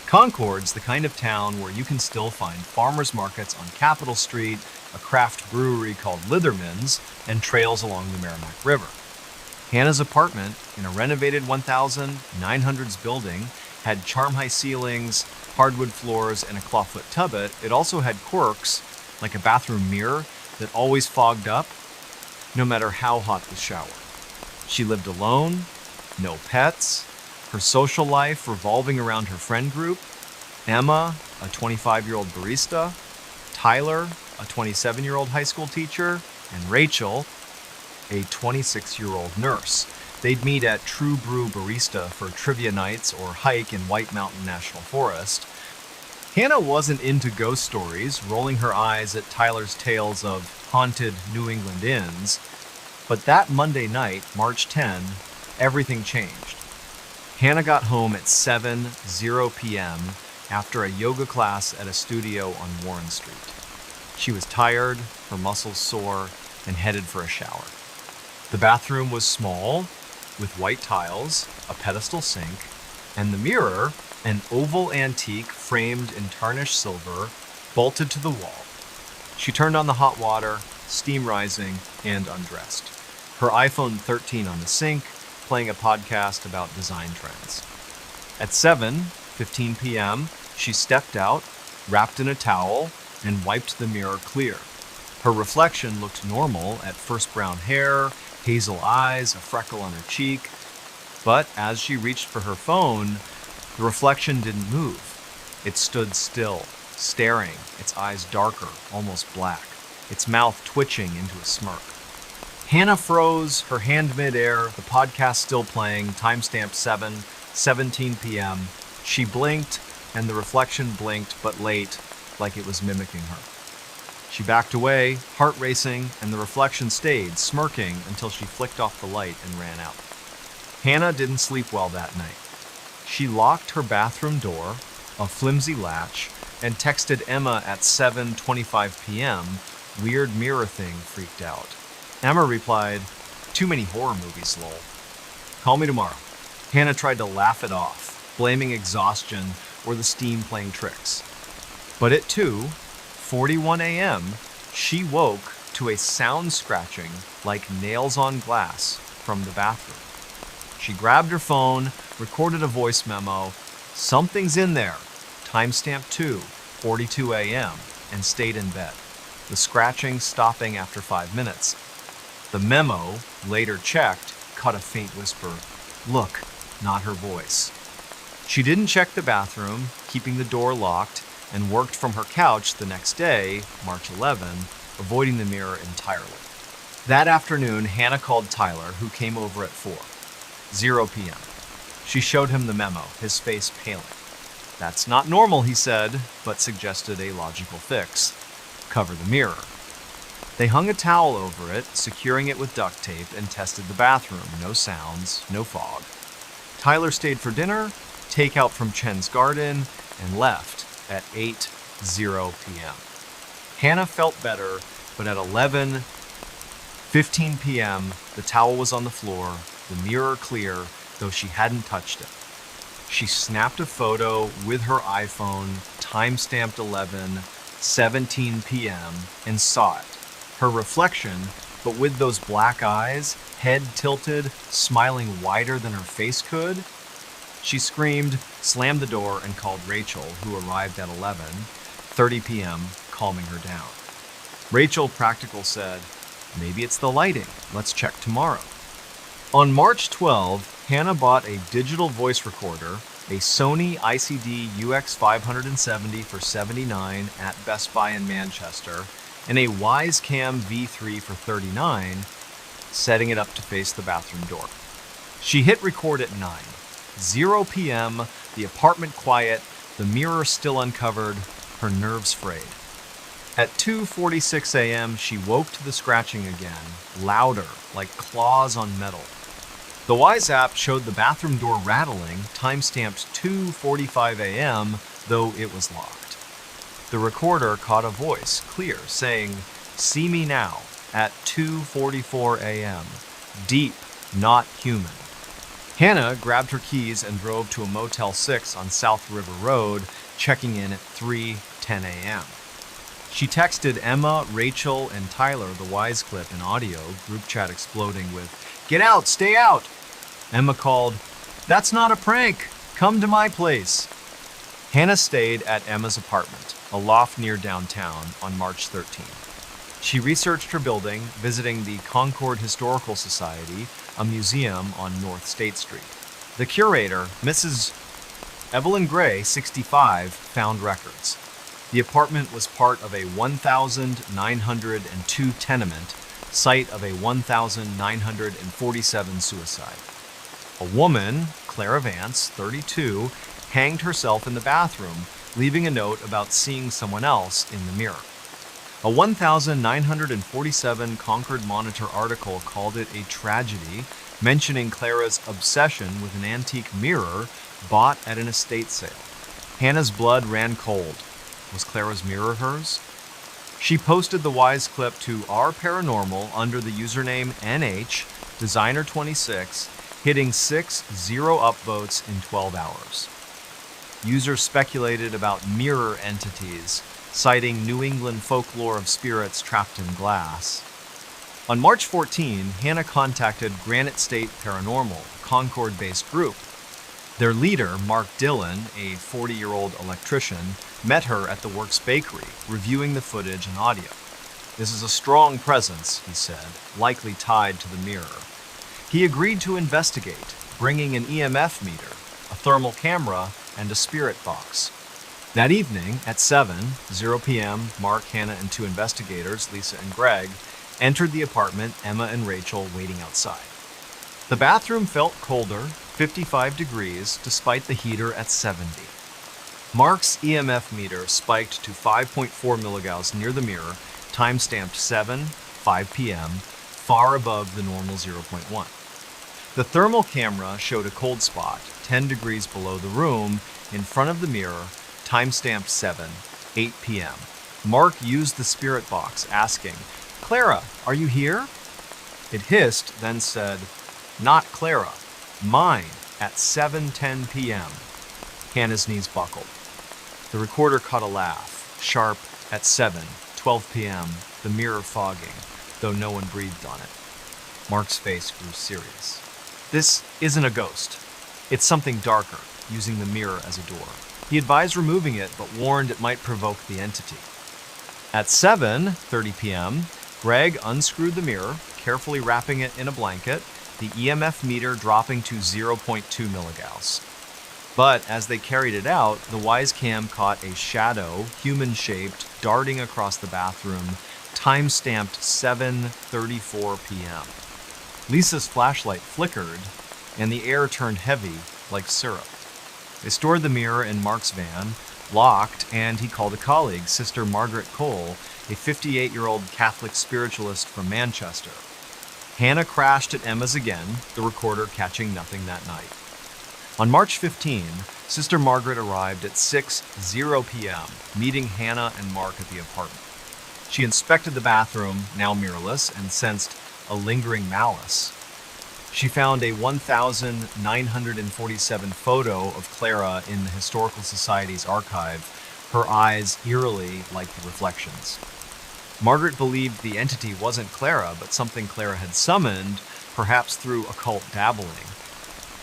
Concord's the kind of town where you can still find farmers markets on Capitol Street, a craft brewery called Litherman's, and trails along the Merrimack River. Hannah's apartment, in a renovated 1900s building, had charm-high ceilings, hardwood floors, and a clawfoot tublet. It also had quirks, like a bathroom mirror that always fogged up, no matter how hot the shower. She lived alone, no pets, her social life revolving around her friend group, Emma, a 25-year-old barista, Tyler, a 27-year-old high school teacher, and Rachel, a 26-year-old nurse. They'd meet at True Brew Barista for trivia nights or hike in White Mountain National Forest. Hannah wasn't into ghost stories, rolling her eyes at Tyler's tales of haunted New England inns. But that Monday night, March 10, everything changed. Hannah got home at 7:00 p.m. after a yoga class at a studio on Warren Street. She was tired, her muscles sore, and headed for a shower. The bathroom was small, with white tiles, a pedestal sink, and the mirror, an oval antique framed in tarnished silver, bolted to the wall. She turned on the hot water, steam rising, and undressed. Her iPhone 13 on the sink, playing a podcast about design trends. At 7:15 p.m., she stepped out, wrapped in a towel, and wiped the mirror clear. Her reflection looked normal at first brown hair, hazel eyes, a freckle on her cheek. But as she reached for her phone, the reflection didn't move. It stood still, staring, its eyes darker, almost black, its mouth twitching into a smirk. Hannah froze, her hand midair, the podcast still playing, timestamp 7:17 p.m. She blinked, and the reflection blinked, but late, like it was mimicking her. She backed away, heart racing, and the reflection stayed, smirking until she flicked off the light and ran out. Hannah didn't sleep well that night. She locked her bathroom door, a flimsy latch, and texted Emma at 7:25 p.m. Weird mirror thing, freaked out. Emma replied, "Too many horror movies, lol. Call me tomorrow." Hannah tried to laugh it off, blaming exhaustion or the steam playing tricks. But at 2:41 a.m., she woke to a sound scratching like nails on glass from the bathroom. She grabbed her phone, recorded a voice memo. "Something's in there. Timestamp 2, 10:42 a.m. and stayed in bed, the scratching stopping after 5 minutes. The memo, later checked, caught a faint whisper, "Look," not her voice. She didn't check the bathroom, keeping the door locked, and worked from her couch the next day, March 11, avoiding the mirror entirely. That afternoon, Hannah called Tyler, who came over at 4:00 p.m. She showed him the memo, his face paling. "That's not normal," he said, but suggested a logical fix. "Cover the mirror." They hung a towel over it, securing it with duct tape, and tested the bathroom. No sounds, no fog. Tyler stayed for dinner, takeout from Chen's Garden, and left at 8:00 p.m. Hannah felt better, but at 11:15 p.m., the towel was on the floor, the mirror clear, though she hadn't touched it. She snapped a photo with her iPhone, time-stamped 11:17 p.m., and saw it. Her reflection, but with those black eyes, head tilted, smiling wider than her face could. She screamed, slammed the door, and called Rachel, who arrived at 11:30 p.m., calming her down. Rachel, practical, said, "Maybe it's the lighting. Let's check tomorrow." On March 12, Hannah bought a digital voice recorder, a Sony ICD UX570 for $79 at Best Buy in Manchester, and a Wisecam V3 for $39, setting it up to face the bathroom door. She hit record at 9:00 p.m., the apartment quiet, the mirror still uncovered, her nerves frayed. At 2:46 a.m., she woke to the scratching again, louder, like claws on metal. The Wise app showed the bathroom door rattling, time-stamped 2:45 a.m., though it was locked. The recorder caught a voice, clear, saying, "See me now," at 2:44 a.m. Deep, not human. Hannah grabbed her keys and drove to a Motel 6 on South River Road, checking in at 3:10 a.m. She texted Emma, Rachel, and Tyler the Wise clip in audio, group chat exploding with, "Get out, stay out!" Emma called, "That's not a prank. Come to my place." Hannah stayed at Emma's apartment, a loft near downtown, on March 13. She researched her building, visiting the Concord Historical Society, a museum on North State Street. The curator, Mrs. Evelyn Gray, 65, found records. The apartment was part of a 1,902 tenement, site of a 1,947 suicide. A woman, Clara Vance, 32, hanged herself in the bathroom, leaving a note about seeing someone else in the mirror. A 1,947 Concord Monitor article called it a tragedy, mentioning Clara's obsession with an antique mirror bought at an estate sale. Hannah's blood ran cold. Was Clara's mirror hers? She posted the Wise clip to Our Paranormal under the username NH Designer 26, hitting 6 upvotes in 12 hours. Users speculated about mirror entities, citing New England folklore of spirits trapped in glass. On March 14, Hannah contacted Granite State Paranormal, a Concord-based group. Their leader, Mark Dillon, a 40-year-old electrician, met her at the Works Bakery, reviewing the footage and audio. "This is a strong presence," he said, likely tied to the mirror. He agreed to investigate, bringing an EMF meter, a thermal camera, and a spirit box. That evening, at 7:00 p.m., Mark, Hannah, and 2 investigators, Lisa and Greg, entered the apartment, Emma and Rachel waiting outside. The bathroom felt colder, 55 degrees, despite the heater at 70. Mark's EMF meter spiked to 5.4 milligauss near the mirror, time-stamped 7:05 p.m., far above the normal 0.1. The thermal camera showed a cold spot, 10 degrees below the room, in front of the mirror, time-stamped 7:08 p.m. Mark used the spirit box, asking, "Clara, are you here?" It hissed, then said, "Not Clara, mine, at 7:10 p.m. Hannah's knees buckled. The recorder caught a laugh, sharp, at 7:12 p.m., the mirror fogging, though no one breathed on it. Mark's face grew serious. "This isn't a ghost. It's something darker, using the mirror as a door." He advised removing it, but warned it might provoke the entity. At 7:30 p.m., Greg unscrewed the mirror, carefully wrapping it in a blanket, the EMF meter dropping to 0.2 milligauss. But as they carried it out, the Wise Cam caught a shadow, human-shaped, darting across the bathroom, time-stamped 7:34 p.m. Lisa's flashlight flickered, and the air turned heavy like syrup. They stored the mirror in Mark's van, locked, and he called a colleague, Sister Margaret Cole, a 58-year-old Catholic spiritualist from Manchester. Hannah crashed at Emma's again, the recorder catching nothing that night. On March 15, Sister Margaret arrived at 6:00 p.m., meeting Hannah and Mark at the apartment. She inspected the bathroom, now mirrorless, and sensed a lingering malice. She found a 1,947 photo of Clara in the Historical Society's archive, her eyes eerily like the reflections. Margaret believed the entity wasn't Clara, but something Clara had summoned, perhaps through occult dabbling.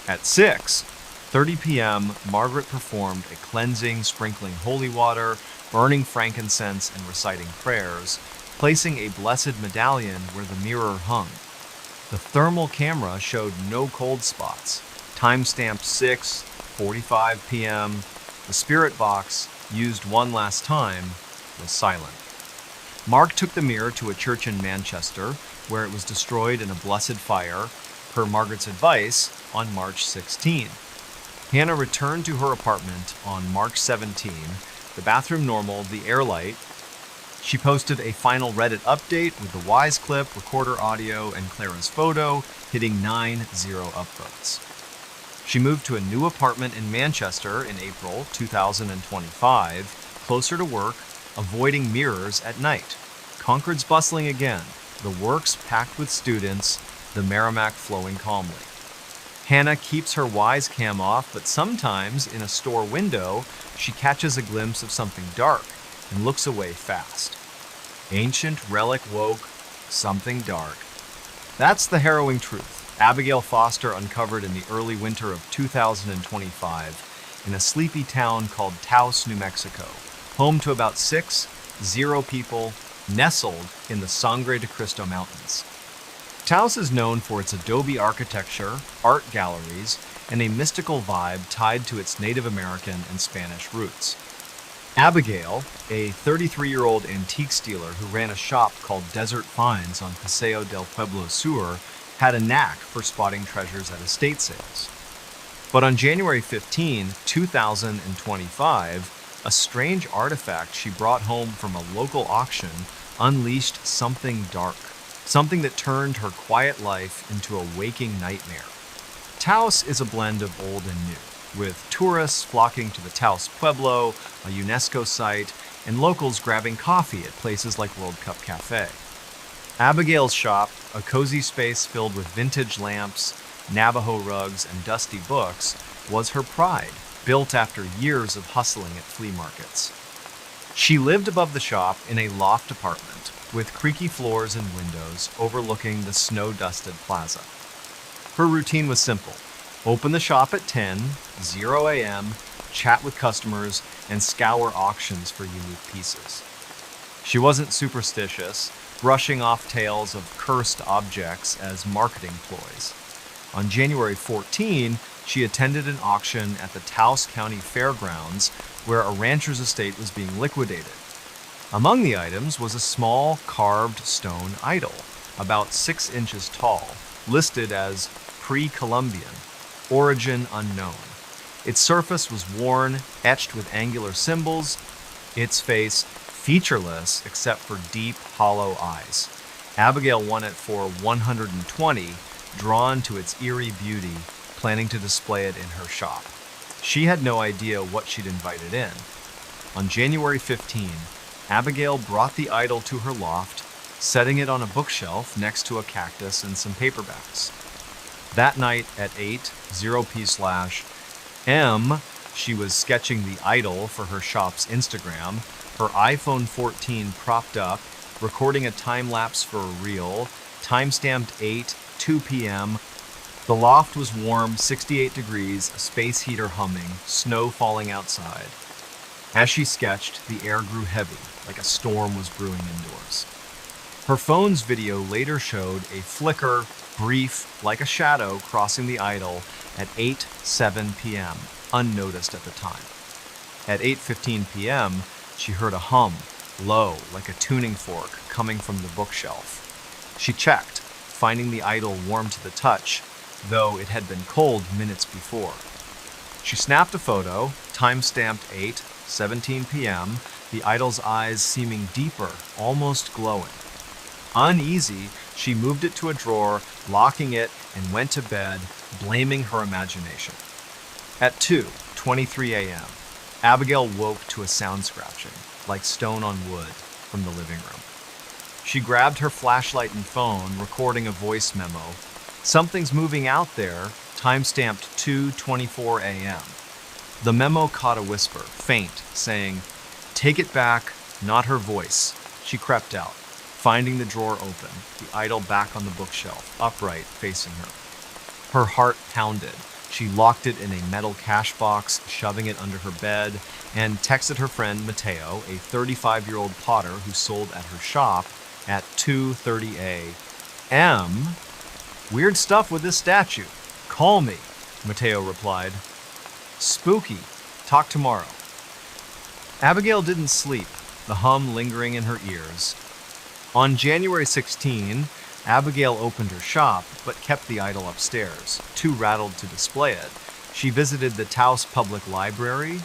At 6:30 p.m., Margaret performed a cleansing, sprinkling holy water, burning frankincense, and reciting prayers, placing a blessed medallion where the mirror hung. The thermal camera showed no cold spots. Time-stamped 6:45 p.m., the spirit box, used one last time, was silent. Mark took the mirror to a church in Manchester, where it was destroyed in a blessed fire, per Margaret's advice, on March 16. Hannah returned to her apartment on March 17, the bathroom normal, the air light. She posted a final Reddit update with the Wise clip, recorder audio, and Clara's photo, hitting 9,000 upvotes. She moved to a new apartment in Manchester in April 2025, closer to work, avoiding mirrors at night. Concord's bustling again, the works packed with students, the Merrimack flowing calmly. Hannah keeps her Wise Cam off, but sometimes in a store window, she catches a glimpse of something dark and looks away fast. Ancient relic woke, something dark. That's the harrowing truth Abigail Foster uncovered in the early winter of 2025 in a sleepy town called Taos, New Mexico, home to about 6,000 people, nestled in the Sangre de Cristo Mountains. Taos is known for its adobe architecture, art galleries, and a mystical vibe tied to its Native American and Spanish roots. Abigail, a 33-year-old antique dealer who ran a shop called Desert Finds on Paseo del Pueblo Sur, had a knack for spotting treasures at estate sales. But on January 15, 2025, a strange artifact she brought home from a local auction unleashed something dark, something that turned her quiet life into a waking nightmare. Taos is a blend of old and new, with tourists flocking to the Taos Pueblo, a UNESCO site, and locals grabbing coffee at places like World Cup Cafe. Abigail's shop, a cozy space filled with vintage lamps, Navajo rugs, and dusty books, was her pride, built after years of hustling at flea markets. She lived above the shop in a loft apartment, with creaky floors and windows overlooking the snow-dusted plaza. Her routine was simple. Open the shop at 10:00 a.m., chat with customers, and scour auctions for unique pieces. She wasn't superstitious, brushing off tales of cursed objects as marketing ploys. On January 14, she attended an auction at the Taos County Fairgrounds where a rancher's estate was being liquidated. Among the items was a small carved stone idol, about 6 inches tall, listed as pre-Columbian, origin unknown. Its surface was worn, etched with angular symbols, its face featureless except for deep, hollow eyes. Abigail won it for $120, drawn to its eerie beauty, planning to display it in her shop. She had no idea what she'd invited in. On January 15, Abigail brought the idol to her loft, setting it on a bookshelf next to a cactus and some paperbacks. That night at 8:00 p.m, she was sketching the idol for her shop's Instagram, her iPhone 14 propped up, recording a time-lapse for a reel, time-stamped 8:02 p.m. The loft was warm, 68 degrees, a space heater humming, snow falling outside. As she sketched, the air grew heavy, like a storm was brewing indoors. Her phone's video later showed a flicker, brief, like a shadow, crossing the idol at 8:07 p.m., unnoticed at the time. At 8:15 p.m., she heard a hum, low, like a tuning fork, coming from the bookshelf. She checked, finding the idol warm to the touch, though it had been cold minutes before. She snapped a photo, time-stamped 8:17 p.m., the idol's eyes seeming deeper, almost glowing. Uneasy, she moved it to a drawer, locking it, and went to bed, blaming her imagination. At 2:23 a.m., Abigail woke to a sound scratching, like stone on wood, from the living room. She grabbed her flashlight and phone, recording a voice memo. "Something's moving out there," time-stamped 2:24 a.m. The memo caught a whisper, faint, saying, "Take it back, not her voice." She crept out, finding the drawer open, the idol back on the bookshelf, upright, facing her. Her heart pounded. She locked it in a metal cash box, shoving it under her bed, and texted her friend Mateo, a 35-year-old potter who sold at her shop, at 2:30 a.m. "Weird stuff with this statue. Call me," Mateo replied. "Spooky. Talk tomorrow." Abigail didn't sleep, the hum lingering in her ears. On January 16, Abigail opened her shop, but kept the idol upstairs, too rattled to display it. She visited the Taos Public Library,